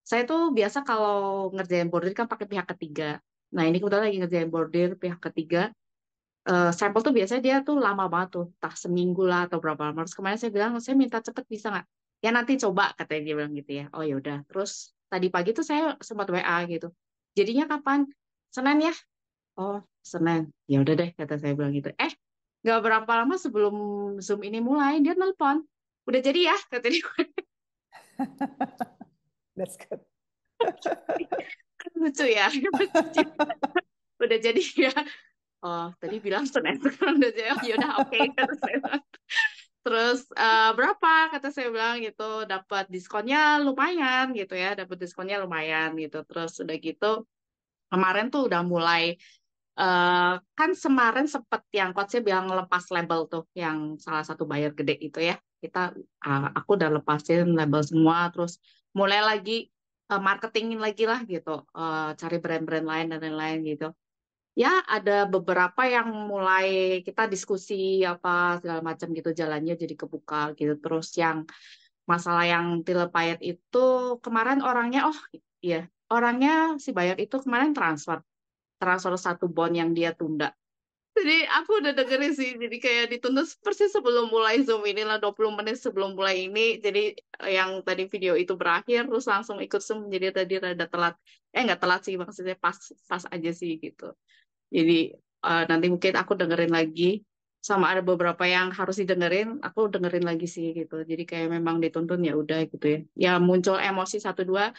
B: Saya tuh biasa kalau ngerjain bordir kan pakai pihak ketiga. Nah ini kebetulan lagi ngerjain bordir pihak ketiga. Sampel tuh biasanya dia tuh lama banget tuh, entah seminggu lah atau berapa lama. Terus kemarin saya bilang, saya minta cepet bisa nggak? Ya nanti coba, katanya dia bilang gitu ya. Oh ya udah. Terus tadi pagi tuh saya sempat WA gitu. Jadinya kapan? Senin ya? Oh Senin. Ya udah deh, kata saya bilang gitu. Nggak berapa lama sebelum Zoom ini mulai, dia nelpon. Udah jadi ya, kata dia.
A: That's good.
B: Kan lucu ya. Udah jadi ya. Oh, tadi bilang Senin, sekarang udah jadi. Ya udah oke, kata saya. Terus berapa kata saya bilang gitu, dapat diskonnya lumayan gitu ya, dapat diskonnya lumayan gitu. Terus udah gitu kemarin tuh udah mulai kan kemarin sempet yang coachnya bilang lepas label tuh yang salah satu buyer gede itu ya. Aku udah lepasin label semua, terus mulai lagi marketingin lagi lah gitu, cari brand-brand lain dan lain-lain gitu. Ya ada beberapa yang mulai kita diskusi apa segala macam gitu, jalannya jadi kebuka gitu. Terus yang masalah yang Tilepayet itu kemarin orangnya iya, orangnya si Bayat itu kemarin transfer satu bond yang dia tunda. Jadi aku udah dengerin sih, jadi kayak ditunda persis sebelum mulai Zoom ini lah, 20 menit sebelum mulai ini. Jadi yang tadi video itu berakhir terus langsung ikut Zoom, jadi tadi rada telat. Nggak telat sih, maksudnya pas pas aja sih gitu. Jadi nanti mungkin aku dengerin lagi, sama ada beberapa yang harus didengerin, aku dengerin lagi sih gitu. Jadi kayak memang dituntun ya udah gitu ya. Ya muncul emosi satu dua,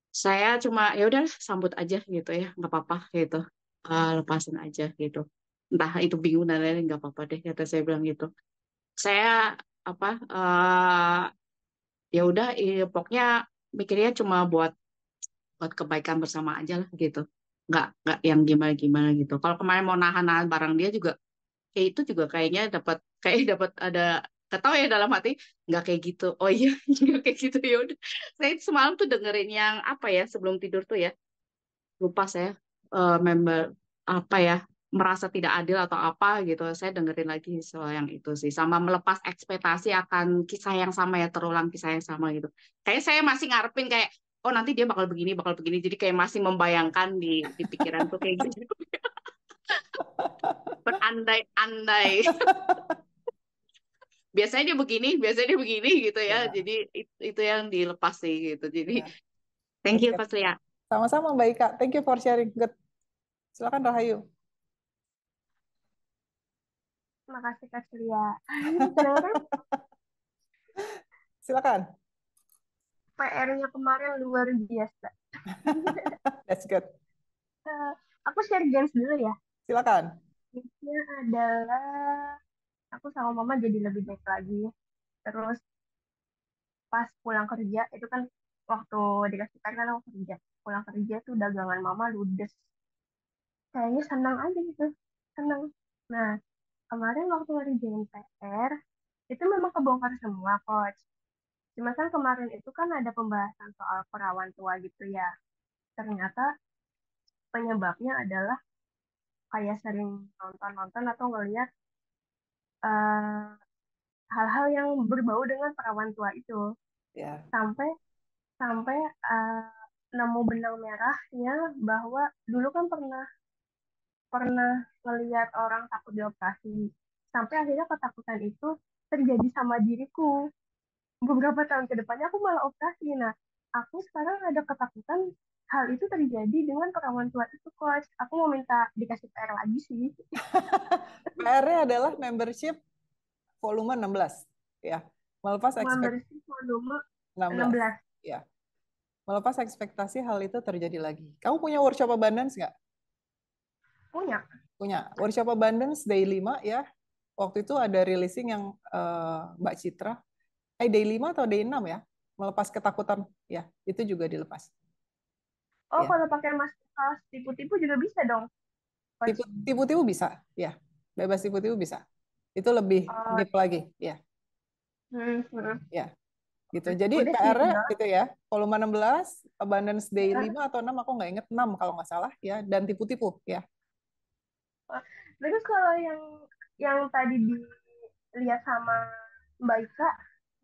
B: saya cuma ya udah sambut aja gitu ya, nggak apa-apa gitu. Lepasin aja gitu. Entah itu bingung dan lain-lain nggak apa-apa deh, kata saya bilang gitu. Saya apa ya udah pokoknya mikirnya cuma buat buat kebaikan bersama aja lah gitu, nggak yang gimana gimana gitu. Kalau kemarin mau nahan-nahan barang dia juga kayak itu juga kayaknya dapat ada ketawa ya dalam hati, nggak kayak gitu. Oh iya, nggak kayak gitu ya udah. Saya semalam tuh dengerin yang apa ya sebelum tidur tuh ya, lupa saya member apa ya, merasa tidak adil atau apa gitu. Saya dengerin lagi soal yang itu sih, sama melepas ekspektasi akan kisah yang sama ya, terulang kisah yang sama gitu. Kayak saya masih ngarepin kayak oh nanti dia bakal begini, jadi kayak masih membayangkan di pikiran tuh kayak gitu. Berandai-andai. Biasanya dia begini gitu ya.
A: Ya.
B: Jadi itu yang dilepas sih gitu. Jadi
A: Ya.
B: thank you Pak Lia.
A: Sama-sama Mbak Ika. Thank you for sharing. Good. Silakan Rahayu.
K: Makasih Kak Celia.
A: Silakan.
K: PR-nya kemarin luar biasa.
A: That's good.
K: Aku share games dulu ya.
A: Silakan.
K: Gamesnya adalah aku sama mama jadi lebih baik lagi. Terus pas pulang kerja itu kan waktu dikasih tahu kan aku kerja. Pulang kerja tuh dagangan mama ludes. Kayaknya senang aja gitu. Senang. Nah, kemarin waktu ngerjain PR itu memang kebongkar semua coach. Cuma kan kemarin itu kan ada pembahasan soal perawan tua gitu ya. Ternyata penyebabnya adalah kayak sering nonton-nonton atau ngeliat hal-hal yang berbau dengan perawan tua itu.
A: Ya.
K: Sampai sampai nemu benang merahnya bahwa dulu kan pernah ngelihat orang takut dioperasi. Sampai akhirnya ketakutan itu terjadi sama diriku. Beberapa tahun ke depannya aku malah operasi. Nah, aku sekarang ada ketakutan hal itu terjadi dengan perawan tua itu, Coach. Aku mau minta dikasih PR lagi sih.
A: PR-nya adalah membership volume 16. Ya. Melepas
K: Membership volume
A: 16.
K: 16.
A: Ya. Melepas ekspektasi hal itu terjadi lagi. Kamu punya workshop abundance nggak?
K: Punya.
A: Punya. Workshop abundance day 5 ya. Waktu itu ada releasing yang Mbak Citra. Day 5 atau day 6 ya? Melepas ketakutan. Ya, itu juga dilepas.
K: Oh,
A: Ya.
K: kalau pakai masker tipu-tipu juga bisa dong?
A: Tipu-tipu bisa, ya. Bebas tipu-tipu bisa. Itu lebih deep lagi, ya. Ya, gitu. Jadi
K: Udah sih,
A: PR-nya
K: udah.
A: gitu ya. Volume 16, Abundance Day
K: Ya.
A: 5 atau 6, aku nggak inget 6 kalau nggak salah ya. Dan tipu-tipu, ya.
K: Terus kalau yang tadi dilihat sama Mbak Ika,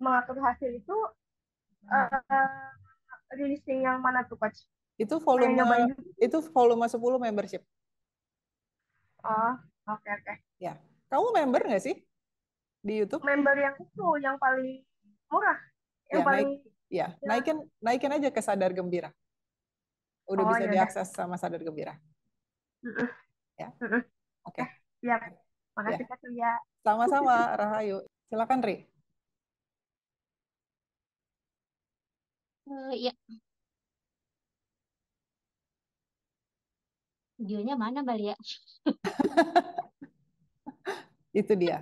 K: mengatur hasil itu releasing yang mana tuh, Coach?
A: Itu
K: Pengen nyobain
A: volume
K: juga.
A: 10 membership.
K: Oh, oke.
A: Ya. Kamu member nggak sih di YouTube?
K: Member yang itu, yang paling murah. Yang
A: Ya,
K: paling
A: naikin aja ke Sadar Gembira. Udah bisa
K: yaudah.
A: diakses sama Sadar Gembira. Ya. Oke.
K: Siap. Makasih, Kak Lia.
A: Sama-sama, Rahayu. Silakan, Ri.
E: Ya. Videonya mana, Mbak Lia?
A: Itu dia.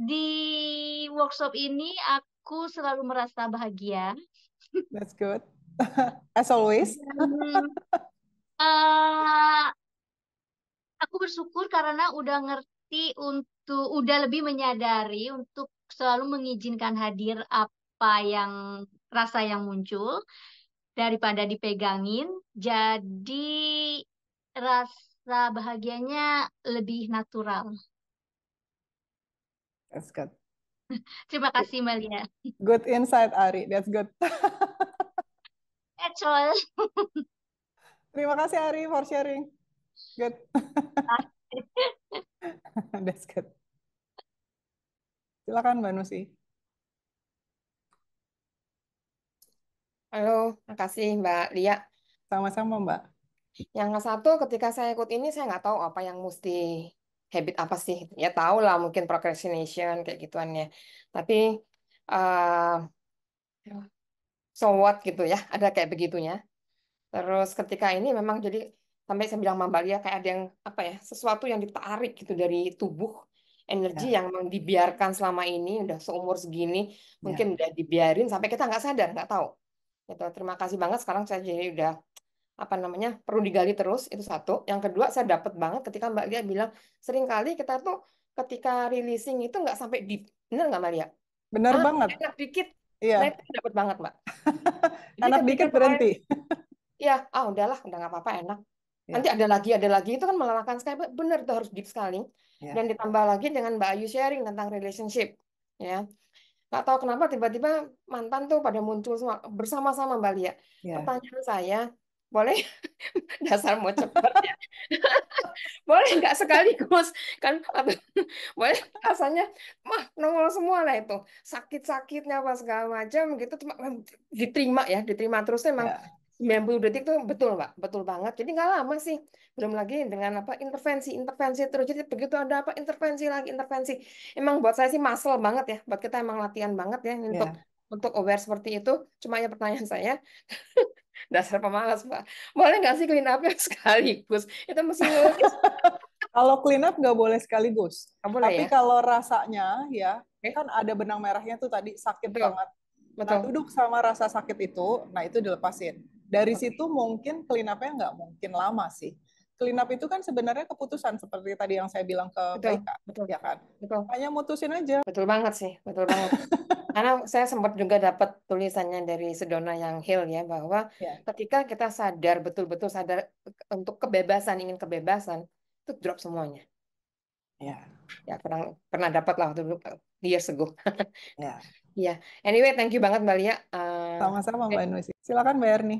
E: Di workshop ini aku selalu merasa bahagia.
A: That's good. As always.
E: Aku bersyukur karena udah ngerti udah lebih menyadari untuk selalu mengizinkan hadir apa yang rasa yang muncul daripada dipegangin. Jadi rasa bahagianya lebih natural.
A: That's good.
E: Terima kasih, Mbak Lia.
A: Good insight, Ari. That's good.
E: That's all.
A: Terima kasih, Ari, for sharing. Good. That's good. Silakan, Mbak Nusi.
L: Halo, makasih Mbak Lia.
A: Sama-sama, Mbak.
L: Yang satu, ketika saya ikut ini, saya nggak tahu apa yang mesti habit apa sih. Ya tahu lah, mungkin procrastination, kayak gituan ya. Tapi, so what gitu ya, ada kayak begitunya. Terus ketika ini memang jadi, sampai saya bilang sama Mbak Lia, kayak ada yang, apa ya, sesuatu yang ditarik gitu dari tubuh, energi yang memang dibiarkan selama ini, udah seumur segini, mungkin udah dibiarin, sampai kita nggak sadar, nggak tahu. Gitu. Terima kasih banget, sekarang saya jadi udah apa namanya perlu digali terus, itu satu. Yang kedua, saya dapat banget ketika Mbak Lia bilang seringkali kita tuh ketika releasing itu nggak sampai deep. Bener nggak Mbak Lia?
A: Bener banget.
L: Enak dikit.
A: Iya.
L: Nah, itu dapat banget Mbak. Jadi
A: Enak dikit berhenti.
L: Ya, udahlah, udah nggak apa-apa, enak. Nanti ada lagi itu kan melelahkan sekali. Bener, itu harus deep sekali. Dan ditambah lagi dengan Mbak Ayu sharing tentang relationship, ya. Nggak tahu kenapa tiba-tiba mantan tuh pada muncul semua bersama-sama Mbak Lia. Pertanyaan saya, boleh dasar mau cepat ya? Boleh nggak sekaligus kan? Atau boleh rasanya mah nongol semua lah itu, sakit-sakitnya apa segala macam gitu, cuma diterima terus emang 90 detik tuh betul Mbak, betul banget. Jadi nggak lama sih, belum lagi dengan apa intervensi terus. Jadi begitu ada apa intervensi lagi intervensi. Emang buat saya sih muscle banget ya, buat kita emang latihan banget ya untuk aware seperti itu. Cuma ya pertanyaan saya, dasar pemalas Pak, boleh nggak sih clean up-nya sekaligus? Itu mesti nulis.
A: Kalau clean up nggak boleh sekaligus.
L: Boleh,
A: tapi
L: ya?
A: kalau rasanya ya kan ada benang merahnya tuh tadi sakit banget. Nah, duduk sama rasa sakit itu, nah itu dilepasin. Dari situ mungkin clean up-nya nggak mungkin lama sih. Clean up itu kan sebenarnya keputusan seperti tadi yang saya bilang ke Mbak Ika, ya kan?
L: Betul.
A: Hanya mutusin aja.
L: Betul banget sih, betul banget. Karena saya sempat juga dapat tulisannya dari Sedona yang Hill ya, bahwa
A: Ya,
L: ketika kita sadar, betul-betul sadar untuk kebebasan, ingin kebebasan, itu drop semuanya.
A: ya,
L: Ya, pernah dapat lah waktu dulu, years ago.
A: ya.
L: Ya, anyway, thank you banget Mbak Lia.
A: Sama-sama Mbak Nusi. Silakan Mbak Erni.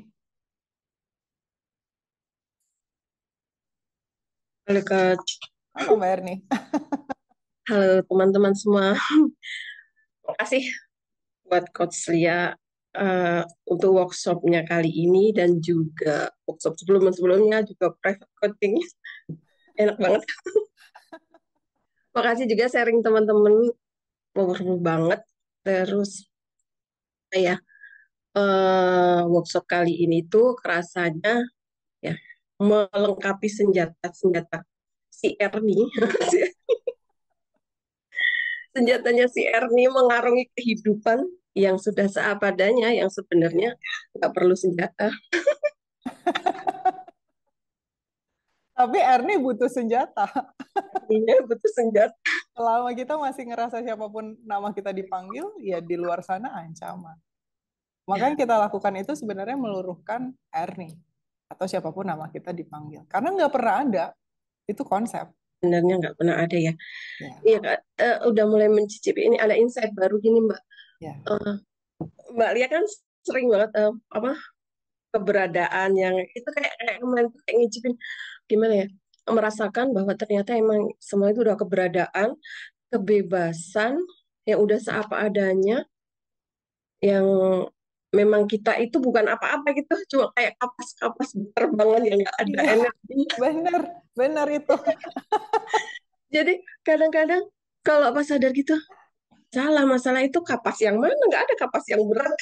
M: Halo Kak,
A: Halo Mbak Erni.
M: halo teman-teman semua. Terima kasih buat Coach Lia untuk workshopnya kali ini dan juga workshop sebelum-sebelumnya juga private coaching. Enak banget. Makasih juga sharing teman-teman, powerful banget. Terus ya workshop kali ini tuh kerasanya ya melengkapi senjata-senjata si Erni. Senjatanya si Erni mengarungi kehidupan yang sudah seadanya, yang sebenarnya nggak perlu senjata.
A: Tapi Erni butuh senjata.
M: Iya, butuh senjata.
A: Selama kita masih ngerasa siapapun nama kita dipanggil, ya di luar sana ancaman. Makanya kita lakukan itu sebenarnya meluruhkan Erni. Atau siapapun nama kita dipanggil. Karena nggak pernah ada. Itu konsep.
M: Sebenarnya nggak pernah ada ya.
A: Ya.
M: Iya Kak, udah mulai mencicipi ini ada insight baru gini Mbak.
A: Ya.
M: Mbak Lia kan sering banget keberadaan yang itu kayak kemarin tuh kayak ngicipin gimana ya, merasakan bahwa ternyata emang semua itu udah keberadaan, kebebasan yang udah seapa adanya, yang memang kita itu bukan apa-apa gitu, cuma kayak kapas-kapas berterbangan yang nggak ada
A: Iya,
M: energi.
A: benar itu.
M: Jadi kadang-kadang kalau pas sadar gitu, salah, masalah itu kapas yang mana, nggak ada kapas yang berat.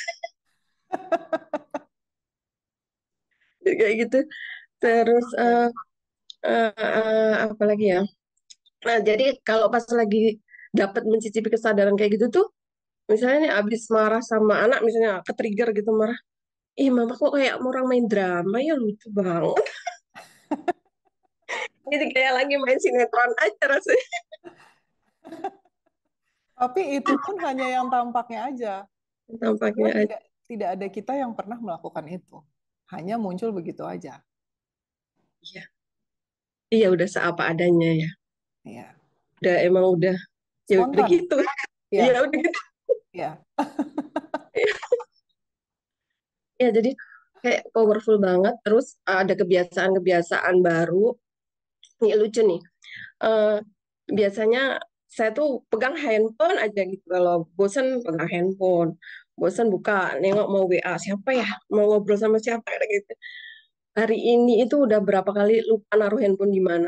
M: Jadi kayak gitu. Terus apa lagi ya? Nah, jadi kalau pas lagi dapat mencicipi kesadaran kayak gitu tuh, misalnya nih abis marah sama anak, misalnya ke-trigger gitu marah, ih mama kok kayak orang main drama ya, lucu banget. Jadi kayak lagi main sinetron aja rasanya.
A: Tapi itu pun hanya yang tampaknya aja.
M: Tampaknya
A: Karena tidak ada kita yang pernah melakukan itu. Hanya muncul begitu aja.
M: Iya. Iya, udah seapa adanya ya.
A: Iya.
M: Udah emang udah ya udah
A: Spontan.
M: gitu.
A: Iya.
M: Iya, udah gitu.
A: Iya.
M: Ya, jadi kayak powerful banget. Terus ada kebiasaan-kebiasaan baru. Ini lucu nih. Biasanya saya tuh pegang handphone aja gitu. Kalau bosan pegang handphone. Bosan buka, nengok mau WA siapa ya, mau ngobrol sama siapa kayak gitu. Hari ini itu udah berapa kali lupa naruh handphone di mana.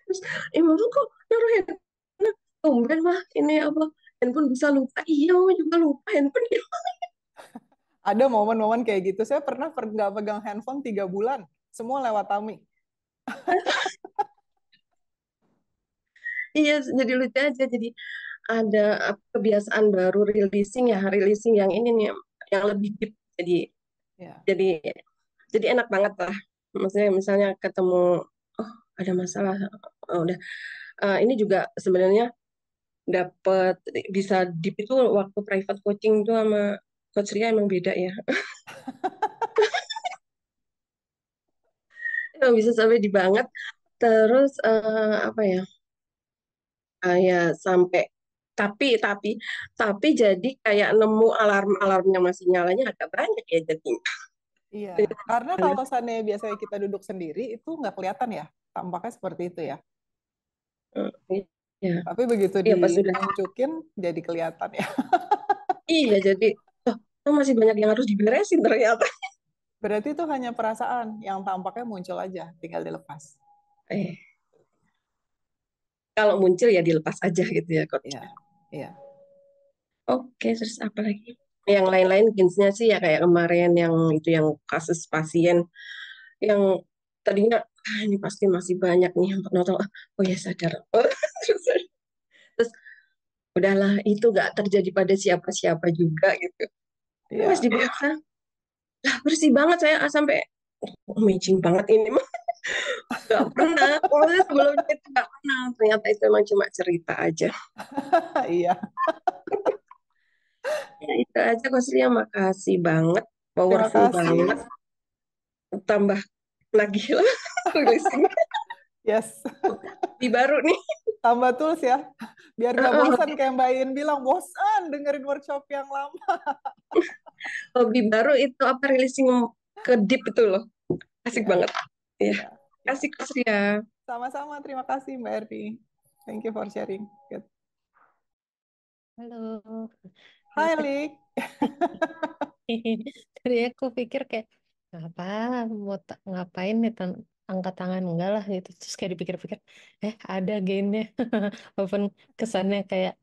M: Terus, mama kok naruh handphone? Tumben mah ini apa? Handphone bisa lupa. Iya, mama juga lupa handphone di mana.
A: Ada momen-momen kayak gitu. Saya pernah nggak pegang handphone 3 bulan. Semua lewat Tami.
M: Iya, jadi lucu aja. Jadi ada kebiasaan baru releasing ya, releasing yang ini nih, yang lebih deep. Jadi
A: Ya.
M: jadi enak banget lah. Maksudnya misalnya ketemu, oh ada masalah, oh, udah. Ini juga sebenarnya dapat bisa deep itu waktu private coaching itu sama Coach Ria emang beda ya. Emang bisa sampai di banget. Terus apa ya? Ya sampai tapi jadi kayak nemu alarm-alarmnya masih nyalanya agak banyak ya jadi.
A: Iya, karena kalau seandainya biasanya kita duduk sendiri, itu nggak kelihatan ya. Tampaknya seperti itu ya.
M: Iya.
A: Tapi begitu
M: Iya, pas sudah.
A: ditunjukin, jadi kelihatan ya.
M: Iya, jadi masih banyak yang harus diberesin ternyata.
A: Berarti itu hanya perasaan yang tampaknya muncul aja, tinggal dilepas.
M: Kalau muncul ya dilepas aja gitu ya, Coach.
A: Iya, iya.
M: Oke, terus apa lagi? Yang lain-lain jenisnya sih ya kayak kemarin yang itu yang kasus pasien yang tadinya ini pasti masih banyak nih yang nonton. Oh ya sadar. Terus udahlah itu nggak terjadi pada siapa-siapa juga gitu.
A: Iya.
M: Mas diperiksa, lah bersih banget saya sampai amazing banget ini mah. Nggak pernah. Pokoknya sebelumnya itu nggak pernah. Ternyata itu emang cuma cerita aja.
A: Iya.
M: Ya itu aja Coach Lia, makasih banget.
A: Terima
M: Powerful banget.
A: kasih.
M: Tambah lagi lah releasing
A: Yes.
M: di baru nih.
A: Tambah tools ya. Biar nggak bosan kayak Mbak Iin bilang, bosan dengerin workshop yang lama.
M: Hobi baru itu apa, releasing ke deep itu loh. Asik
A: Iya,
M: banget. Ya,
A: iya, iya.
M: asik Coach Lia.
A: Sama-sama. Terima kasih Mbak Erdi. Thank you for sharing. Good.
N: Halo.
A: Hai,
N: Iya,
A: Lik.
N: tadi aku pikir kayak ngapa ngapain nih angkat tangan enggak lah gitu. Terus kayak dipikir-pikir, ada gainnya. Walaupun kesannya kayak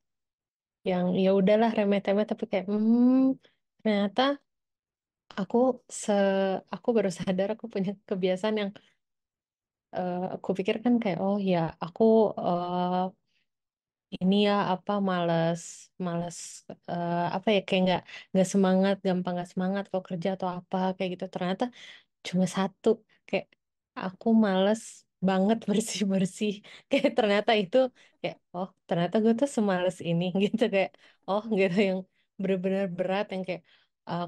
N: yang ya udahlah remeh-temeh tapi kayak ternyata aku se aku baru sadar aku punya kebiasaan yang aku pikir kan kayak oh ya aku ini ya apa males males apa ya kayak nggak semangat gampang nggak semangat kalau kerja atau apa kayak gitu ternyata cuma satu kayak aku males banget bersih bersih kayak ternyata itu kayak oh ternyata gue tuh semales ini gitu kayak oh gitu yang benar-benar berat yang kayak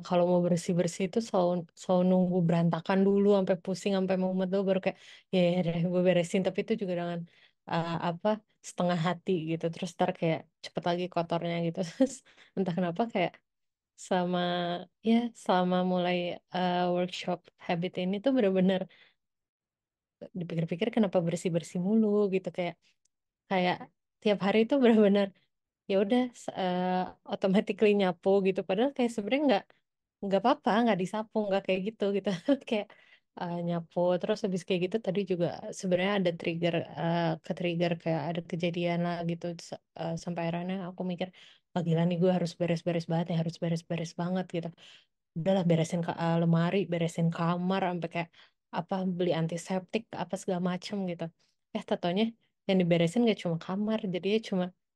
N: kalau mau bersih bersih itu selalu selalu nunggu berantakan dulu sampai pusing sampai mumet dulu baru kayak ya ya deh gue beresin tapi itu juga dengan apa setengah hati gitu terus ntar kayak cepet lagi kotornya gitu terus entah kenapa kayak sama ya selama mulai workshop habit ini tuh bener-bener dipikir-pikir kenapa bersih-bersih mulu gitu kayak kayak tiap hari tuh bener-bener ya udah automatically nyapu gitu padahal kayak sebenarnya nggak apa-apa nggak disapu nggak kayak gitu gitu kayak nyapu terus habis kayak gitu tadi juga sebenarnya ada ke trigger kayak ada kejadian lah gitu sampai akhirnya aku mikir oh, gila nih gue harus beres-beres banget ya harus beres-beres banget gitu udahlah beresin lemari beresin kamar sampai kayak apa beli antiseptik apa segala macem gitu tatonya yang diberesin gak cuma kamar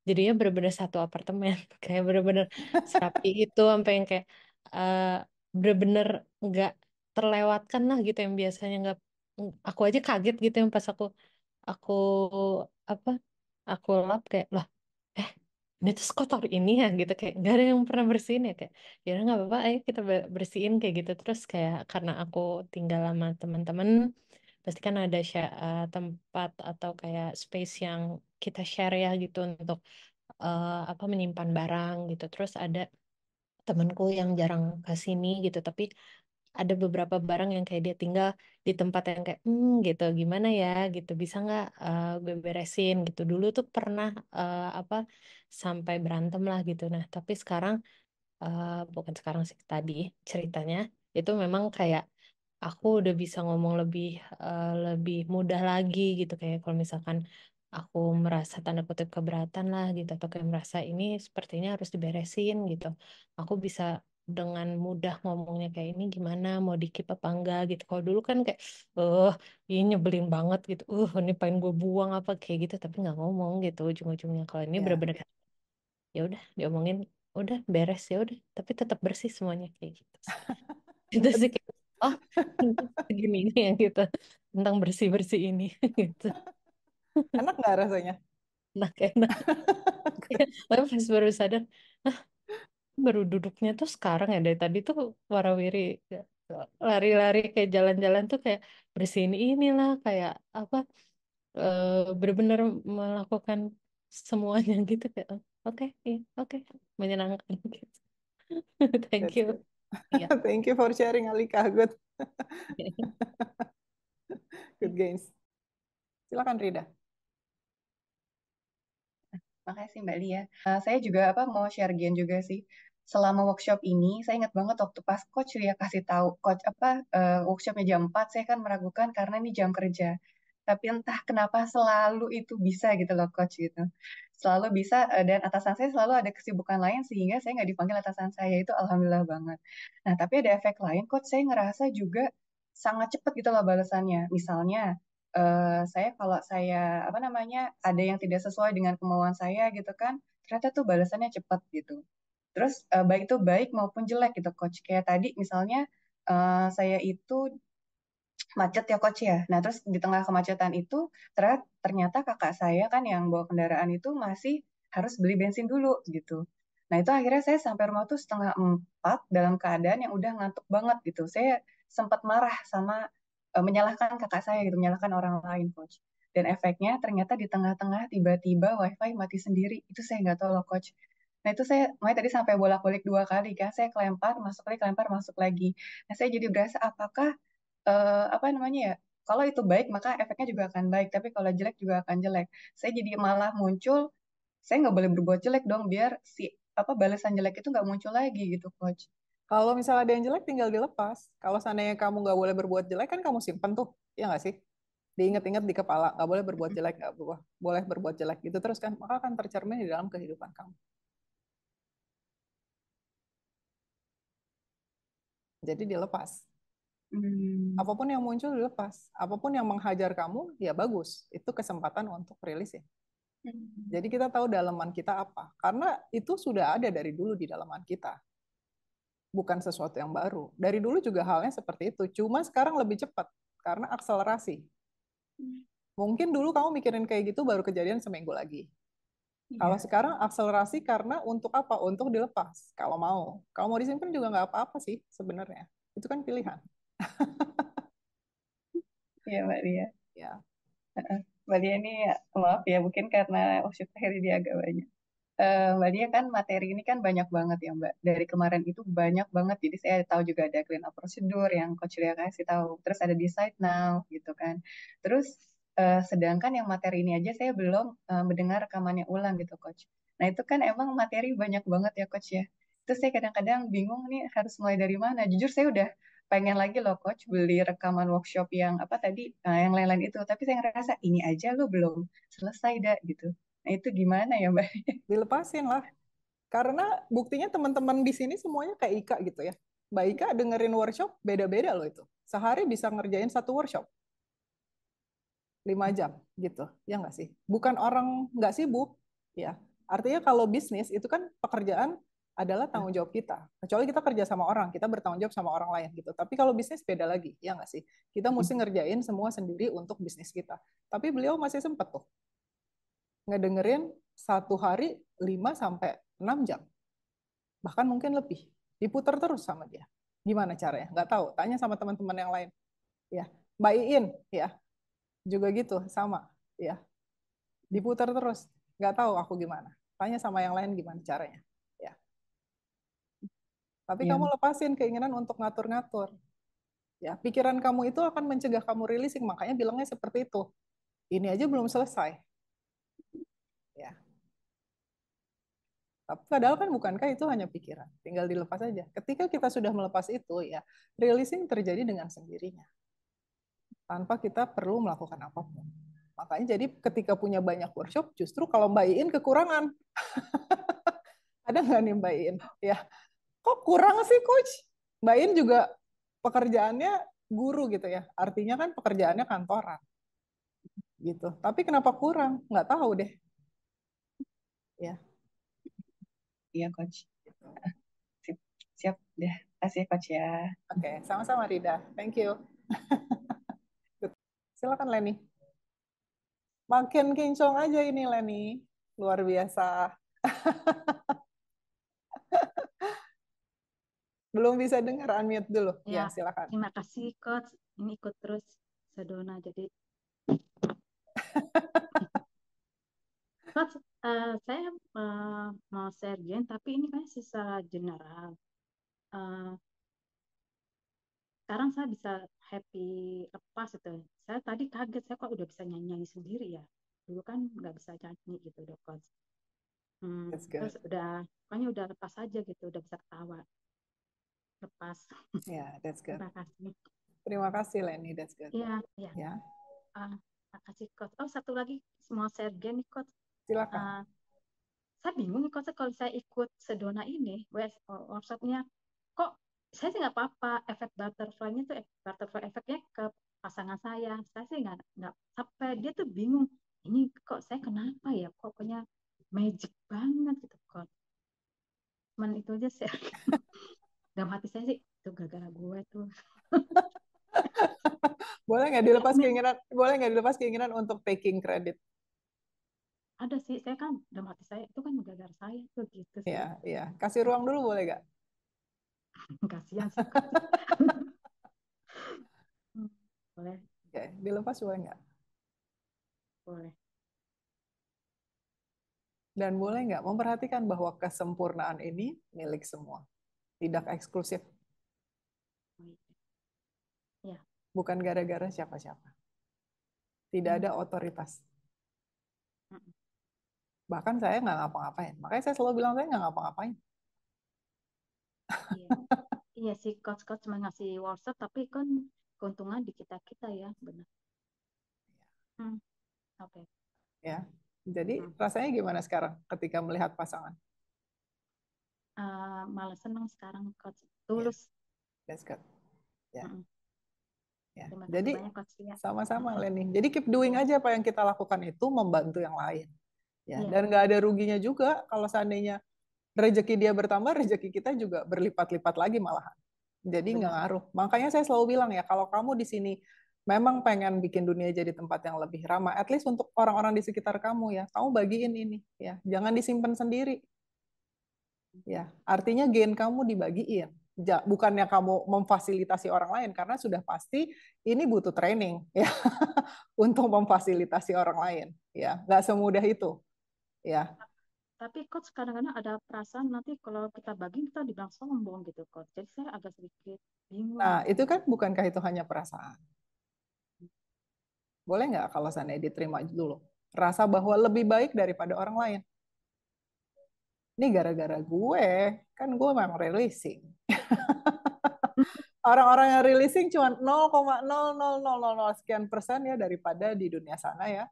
N: jadinya bener-bener satu apartemen kayak bener-bener serapi itu sampai yang kayak eh, bener-bener nggak terlewatkan lah gitu yang biasanya nggak aku aja kaget gitu yang pas aku apa aku lap kayak lah eh ini tuh kotor ini ya gitu kayak nggak ada yang pernah bersihin ya kayak ya udah nggak apa-apa ayo kita bersihin kayak gitu terus kayak karena aku tinggal sama teman-teman pasti kan ada tempat atau kayak space yang kita share ya gitu untuk apa menyimpan barang gitu terus ada temanku yang jarang ke sini gitu tapi ada beberapa barang yang kayak dia tinggal di tempat yang kayak gitu gimana ya gitu bisa nggak gue beresin gitu dulu tuh pernah apa sampai berantem lah gitu nah tapi sekarang bukan sekarang sih tadi ceritanya itu memang kayak aku udah bisa ngomong lebih mudah lagi gitu kayak kalau misalkan aku merasa tanda kutip keberatan lah gitu atau kayak merasa ini sepertinya harus diberesin gitu aku bisa dengan mudah ngomongnya kayak ini gimana mau dikip apa enggak gitu kalau dulu kan kayak ini nyebelin banget gitu ini pengen gue buang apa kayak gitu tapi nggak ngomong gitu ujung-ujungnya kalau ini
A: Ya.
N: bener-bener ya udah diomongin udah beres ya udah tapi tetap bersih semuanya kayak gitu itu sih kayak oh segini ini ya gitu tentang bersih bersih ini gitu
A: Enak nggak rasanya?
N: enak tapi pas baru sadar ah baru duduknya tuh sekarang ya dari tadi tuh warawiri lari-lari kayak jalan-jalan tuh kayak bersihin inilah kayak apa bener-bener melakukan semuanya gitu kayak oke iya oke menyenangkan gitu thank
A: That's
N: you
A: good.
N: iya
A: Thank you for sharing, Alika. Good. Good gains. Silakan Rida.
O: Makasih Mbak Lia. Saya juga mau share gen juga sih. Selama workshop ini, saya ingat banget waktu pas coach Lia kasih tahu coach workshopnya jam 4, saya kan meragukan karena ini jam kerja. Tapi entah kenapa selalu itu bisa gitu loh coach gitu. Selalu bisa dan atasan saya selalu ada kesibukan lain sehingga saya nggak dipanggil atasan saya itu alhamdulillah banget. Nah, tapi ada efek lain coach saya ngerasa juga sangat cepat gitu loh balasannya. Misalnya saya kalau saya ada yang tidak sesuai dengan kemauan saya gitu kan ternyata tuh balasannya cepat gitu terus baik itu baik maupun jelek gitu coach kayak tadi misalnya saya itu macet ya coach ya. Nah terus di tengah kemacetan itu ternyata kakak saya kan yang bawa kendaraan itu masih harus beli bensin dulu gitu. Nah itu akhirnya saya sampai rumah tuh 3:30 dalam keadaan yang udah ngantuk banget gitu. Saya sempat marah sama menyalahkan kakak saya gitu, menyalahkan orang lain coach. Dan efeknya ternyata di tengah-tengah tiba-tiba wifi mati sendiri. Itu saya nggak tahu loh coach. Nah itu saya makanya tadi sampai bolak-balik 2 kali kan. Saya kelempar, masuk lagi. Nah saya jadi berasa apakah apa namanya ya, kalau itu baik maka efeknya juga akan baik, tapi kalau jelek juga akan jelek. Saya jadi malah muncul, saya nggak boleh berbuat jelek dong biar si apa balasan jelek itu nggak muncul lagi gitu coach.
A: Kalau misalnya ada yang jelek tinggal dilepas. Kalau seandainya kamu nggak boleh berbuat jelek kan kamu simpen tuh, ya nggak sih? Diingat-ingat di kepala, nggak boleh berbuat jelek, nggak boleh berbuat jelek gitu terus kan, maka akan tercermin di dalam kehidupan kamu. Jadi dilepas. Apapun yang muncul dilepas. Apapun yang menghajar kamu, ya bagus. Itu kesempatan untuk rilis ya. Jadi kita tahu dalaman kita apa. Karena itu sudah ada dari dulu di dalaman kita. Bukan sesuatu yang baru. Dari dulu juga halnya seperti itu. Cuma sekarang lebih cepat. Karena akselerasi. Mungkin dulu kamu mikirin kayak gitu baru kejadian seminggu lagi. Kalau sekarang akselerasi karena untuk apa? Untuk dilepas. Kalau mau. Kalau mau disimpan juga nggak apa-apa sih sebenarnya. Itu kan pilihan.
O: Iya Mbak Lia.
A: Ya.
O: Mbak Lia ini maaf ya, mungkin karena workshop akhir dia agak banyak. Mbak Lia kan materi ini kan banyak banget ya Mbak. Dari kemarin itu banyak banget. Jadi saya tahu juga ada clean up procedure yang Coach Lia kasih tahu. Terus ada decide now gitu kan. Terus sedangkan yang materi ini aja saya belum mendengar rekamannya ulang gitu Coach. Nah itu kan emang materi banyak banget ya Coach ya. Terus saya kadang-kadang bingung nih harus mulai dari mana. Jujur saya udah pengen lagi loh Coach beli rekaman workshop yang apa tadi, yang lain-lain itu. Tapi saya ngerasa ini aja lo belum selesai dah gitu. Nah itu gimana ya Mbak?
A: Dilepasin lah. Karena buktinya teman-teman di sini semuanya kayak Ika gitu ya. Mbak Ika dengerin workshop beda-beda loh itu. Sehari bisa ngerjain 1 workshop. 5 jam gitu. Ya nggak sih? Bukan orang nggak sibuk. Ya. Artinya kalau bisnis itu kan pekerjaan adalah tanggung jawab kita. Kecuali kita kerja sama orang, kita bertanggung jawab sama orang lain gitu. Tapi kalau bisnis beda lagi, ya nggak sih? Kita mesti ngerjain semua sendiri untuk bisnis kita. Tapi beliau masih sempat tuh ngedengerin 1 hari 5 sampai 6 jam. Bahkan mungkin lebih. Diputar terus sama dia. Gimana caranya? Nggak tahu. Tanya sama teman-teman yang lain. Ya, Mbak Iin, ya, juga gitu, sama. Ya, diputar terus. Nggak tahu aku gimana. Tanya sama yang lain gimana caranya. Ya. Tapi kamu lepasin keinginan untuk ngatur-ngatur. Ya, pikiran kamu itu akan mencegah kamu releasing. Makanya bilangnya seperti itu. Ini aja belum selesai. Ya. Tapi padahal kan bukankah itu hanya pikiran, tinggal dilepas saja. Ketika kita sudah melepas itu, ya releasing terjadi dengan sendirinya, tanpa kita perlu melakukan apapun. Makanya jadi ketika punya banyak workshop, justru kalau Mbak Iin kekurangan, ada nggak nih Mbak Iin? Ya, kok kurang sih Coach? Mbak Iin juga pekerjaannya guru gitu ya, artinya kan pekerjaannya kantoran, gitu. Tapi kenapa kurang? Nggak tahu deh. Ya.
O: Iya, Coach. Siap deh. Kasih Coach ya.
A: Oke, sama-sama Rida. Thank you. Silakan Leni. Makin kinclong aja ini Leni. Luar biasa. Belum bisa dengar, unmute dulu. Ya, silakan.
P: Terima kasih Coach. Ini ikut terus Sedona jadi Coach, saya mau share game, tapi ini kan secara general. Sekarang saya bisa happy lepas itu. Saya tadi kaget, saya kok udah bisa nyanyi sendiri ya. Dulu kan nggak bisa nyanyi gitu, dok, Coach. Terus pokoknya udah lepas aja gitu, udah bisa ketawa. Lepas.
A: Ya, that's good.
P: Terima kasih.
A: Terima kasih, Leni. That's good.
P: Iya, iya.
A: Ya.
P: Terima kasih, Coach. Oh, satu lagi mau share game nih, Coach.
A: Silakan.
P: Saya bingung nih, Coach, kalau saya ikut Sedona ini, workshopnya, kok saya sih nggak apa-apa, efek butterfly-nya tuh butterfly efeknya ke pasangan saya sih nggak sampai dia tuh bingung, ini kok saya kenapa ya, kok pokoknya magic banget gitu kok. Cuman itu aja sih. Dalam hati saya sih itu gara-gara gue tuh.
A: Boleh nggak dilepas keinginan untuk taking credit?
P: Ada sih, saya kan dalam hati saya itu kan gara-gara saya tuh gitu sih.
A: Iya, iya. Kasih ruang dulu boleh nggak?
P: Kasihan sih. Boleh.
A: Oke, dilepas boleh nggak?
P: Boleh.
A: Dan boleh nggak memperhatikan bahwa kesempurnaan ini milik semua, tidak eksklusif.
P: Ya.
A: Bukan gara-gara siapa-siapa. Tidak ada otoritas. Bahkan saya nggak ngapa-ngapain. Makanya saya selalu bilang saya nggak ngapa-ngapain.
P: Iya, iya sih, coach cuma ngasih workshop, tapi kan keuntungan di kita-kita ya, benar. Oke.
A: Ya, jadi rasanya gimana sekarang ketika melihat pasangan?
P: Malah senang sekarang, coach. Tulus.
A: That's good. Ya. Ya.
P: Terima kasih
A: Jadi
P: banyak, coach. Ya.
A: sama-sama Leni. Jadi keep doing aja apa yang kita lakukan itu membantu yang lain. Ya.
P: Iya.
A: Dan nggak ada ruginya juga kalau seandainya rezeki dia bertambah, rezeki kita juga berlipat-lipat lagi malahan. Jadi nggak ngaruh. Makanya saya selalu bilang ya, kalau kamu di sini memang pengen bikin dunia jadi tempat yang lebih ramah, at least untuk orang-orang di sekitar kamu ya, kamu bagiin ini ya, jangan disimpan sendiri. Ya, artinya gain kamu dibagiin. Bukannya kamu memfasilitasi orang lain, karena sudah pasti ini butuh training ya untuk memfasilitasi orang lain. Ya, nggak semudah itu. Ya.
P: Tapi coach kadang-kadang ada perasaan nanti kalau kita bagi kita dibilang sombong gitu, coach. Jadi saya agak sedikit bingung.
A: Nah, itu kan bukankah itu hanya perasaan? Boleh nggak kalau seandainya diterima dulu? Rasa bahwa lebih baik daripada orang lain. Ini gara-gara gue, kan gue memang releasing. Orang-orang yang releasing cuma 0,00000 sekian persen ya daripada di dunia sana ya.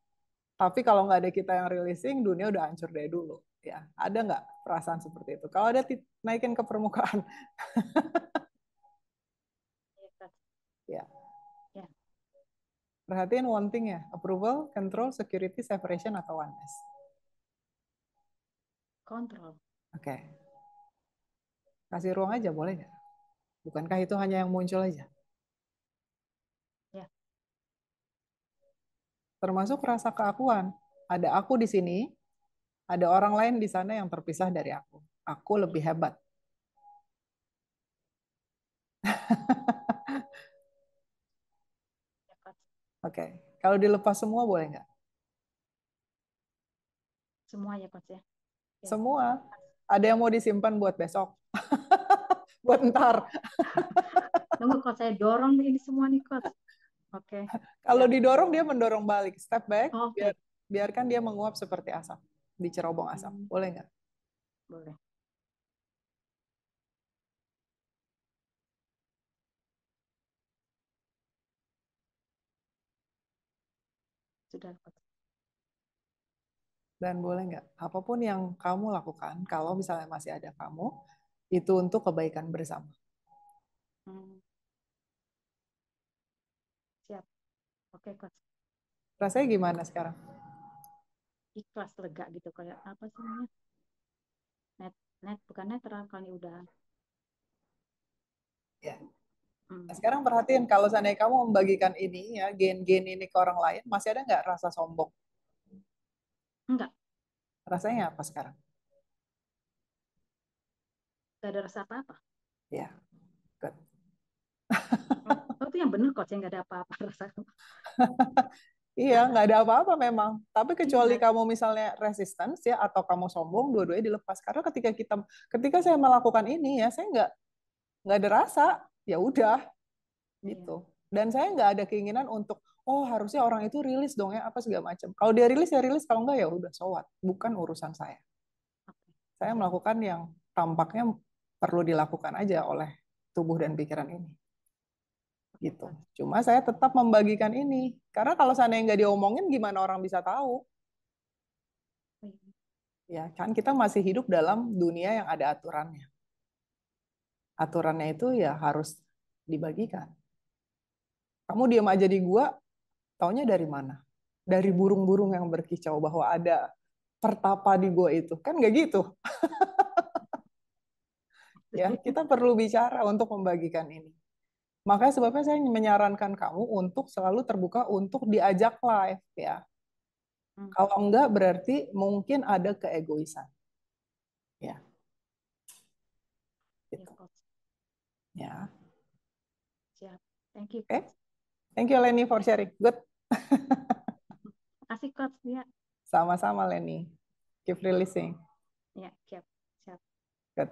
A: Tapi kalau nggak ada kita yang releasing, dunia udah hancur dari dulu. Ya, ada nggak perasaan seperti itu? Kalau ada, naikin ke permukaan. Ya. Perhatiin one thing ya, approval, control, security, separation, atau oneness.
P: Kontrol.
A: Oke. Kasih ruang aja, boleh nggak? Bukankah itu hanya yang muncul aja?
P: Ya.
A: Termasuk rasa keakuan. Ada aku di sini, ada orang lain di sana yang terpisah dari aku. Aku lebih hebat. Oke. Kalau dilepas semua boleh nggak?
P: Semua ya, coach ya.
A: Semua. Ada yang mau disimpan buat besok. Buat ntar.
P: Tunggu, coach, saya dorong ini semua nih, coach. Oke.
A: Kalau didorong, dia mendorong balik. Step back,
P: Okay.
A: Biarkan dia menguap seperti asap. Dicerobong asap. Boleh nggak?
P: Boleh. Sudah, coach.
A: Dan boleh nggak, apapun yang kamu lakukan, kalau misalnya masih ada kamu, itu untuk kebaikan bersama.
P: Siap. Oke, coach.
A: Rasanya gimana sekarang?
P: Ikhlas, lega gitu, kayak apa sih namanya? Bukan netral kali udah.
A: Ya. Nah, sekarang perhatiin, kalau seandainya kamu membagikan ini ya, gain-gain ini ke orang lain, masih ada nggak rasa sombong?
P: Enggak.
A: Rasanya apa sekarang?
P: Gak ada rasa apa-apa.
A: Ya, good.
P: Oh, itu yang benar, coach, yang nggak ada apa-apa rasa.
A: Iya, nggak ada apa-apa memang. Tapi kecuali kamu misalnya resistance ya, atau kamu sombong, dua-duanya dilepas. Karena ketika saya melakukan ini ya, saya nggak ada rasa. Ya udah, gitu. Dan saya nggak ada keinginan untuk, oh harusnya orang itu rilis dong ya, apa segala macam. Kalau dia rilis ya rilis, kalau nggak ya udah, so what. Bukan urusan saya. Saya melakukan yang tampaknya perlu dilakukan aja oleh tubuh dan pikiran ini. Gitu. Cuma saya tetap membagikan ini. Karena kalau seandainya nggak diomongin, gimana orang bisa tahu? Ya kan kita masih hidup dalam dunia yang ada aturannya. Aturannya itu ya harus dibagikan. Kamu diam aja di gua, taunya dari mana? Dari burung-burung yang berkicau bahwa ada pertapa di gua itu. Kan nggak gitu. Ya, kita perlu bicara untuk membagikan ini. Makanya sebabnya saya menyarankan kamu untuk selalu terbuka untuk diajak live ya. Kalau enggak berarti mungkin ada keegoisan. Ya. Gitu. Ya.
P: Siap. Thank you.
A: Oke. Thank you Leni for sharing. Good.
P: Makasih Coach. Ya.
A: Sama-sama Leni. Keep releasing.
P: Ya, siap. Siap.
A: Good.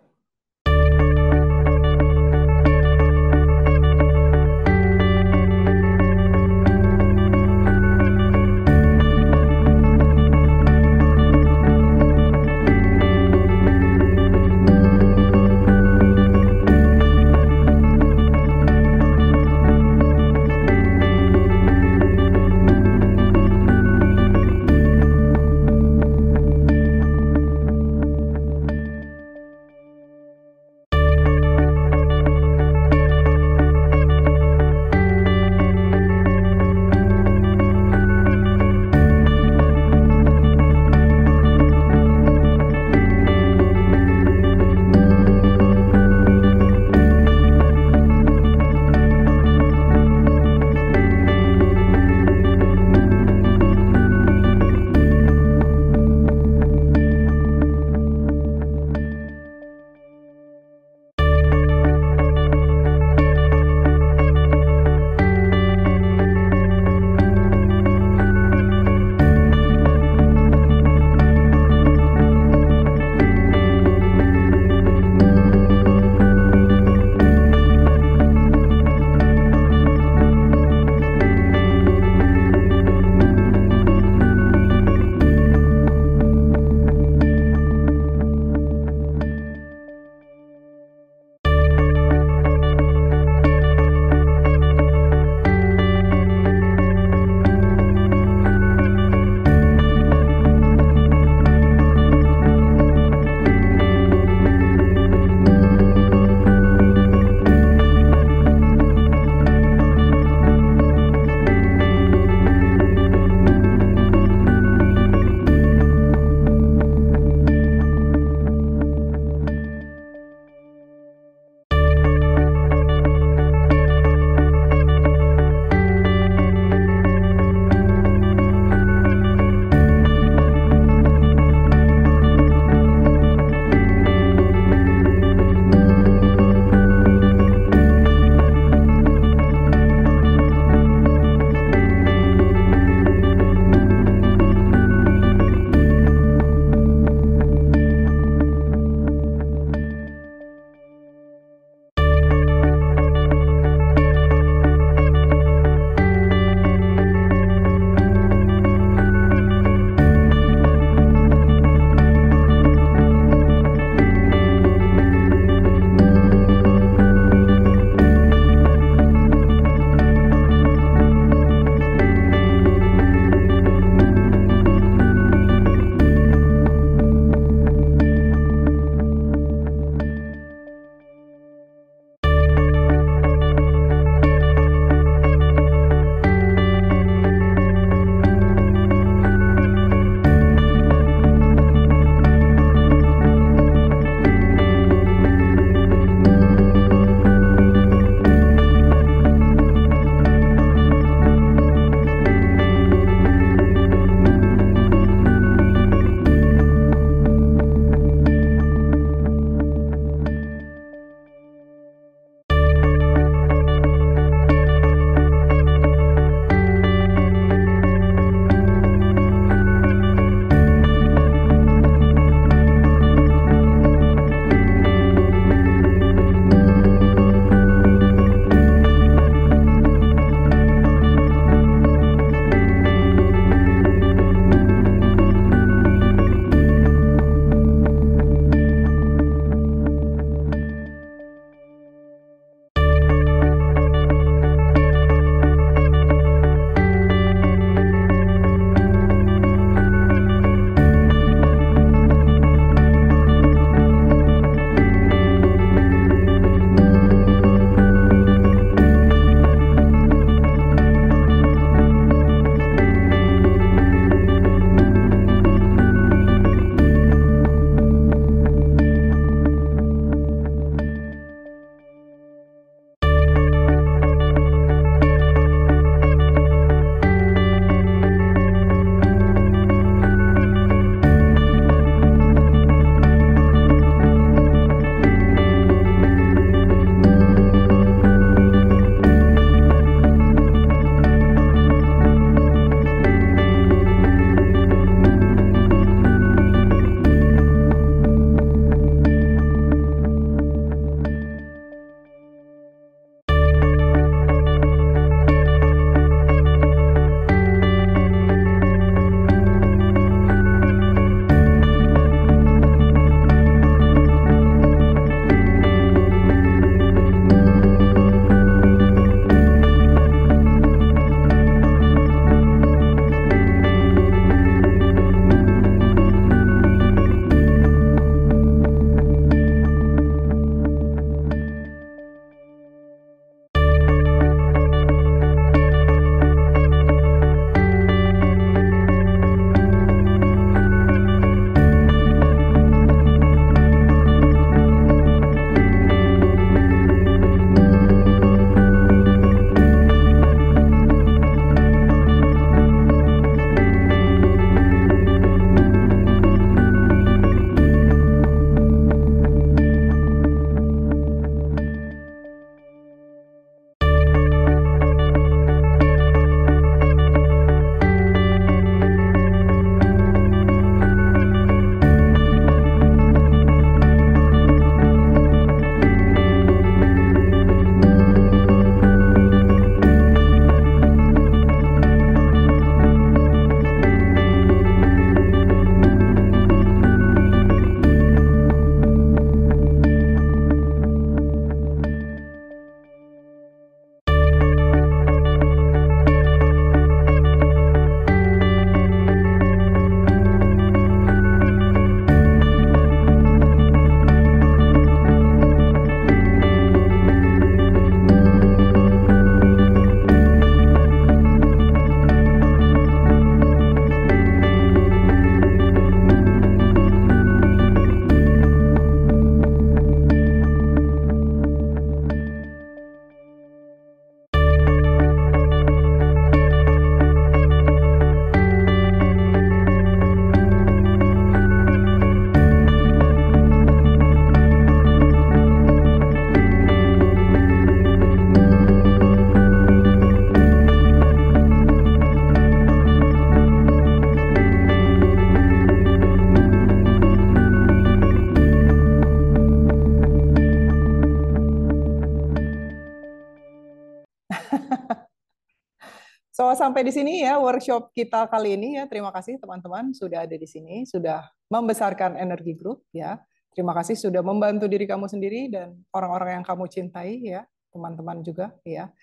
A: So, sampai di sini ya workshop kita kali ini ya. Terima kasih teman-teman sudah ada di sini, sudah membesarkan Energi Group ya. Terima kasih sudah membantu diri kamu sendiri dan orang-orang yang kamu cintai ya, teman-teman juga ya.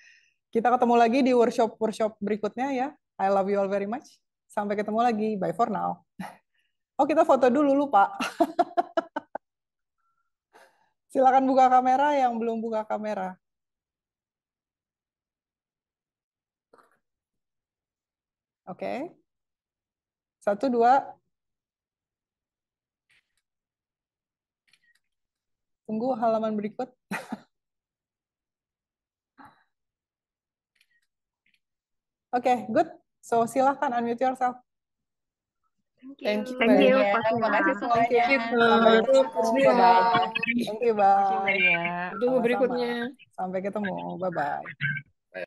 A: Kita ketemu lagi di workshop berikutnya ya. I love you all very much. Sampai ketemu lagi. Bye for now. Oh, kita foto dulu, lupa. Silakan buka kamera yang belum buka kamera. Oke. 1, 2. Tunggu halaman berikut. Oke, good. So, silahkan unmute yourself.
B: Thank you,
O: Thank you.
B: Mbak
O: Terima kasih
B: Lia.
A: Thank you.
O: semuanya.
A: Sampai
L: Terima
A: ketemu.
L: kasih,
A: Bye-bye. Thank you,
J: Makasih, Mbak
A: bye.
J: Lia.
L: Tunggu
A: Sama-sama.
L: berikutnya.
A: Sampai ketemu. Bye-bye.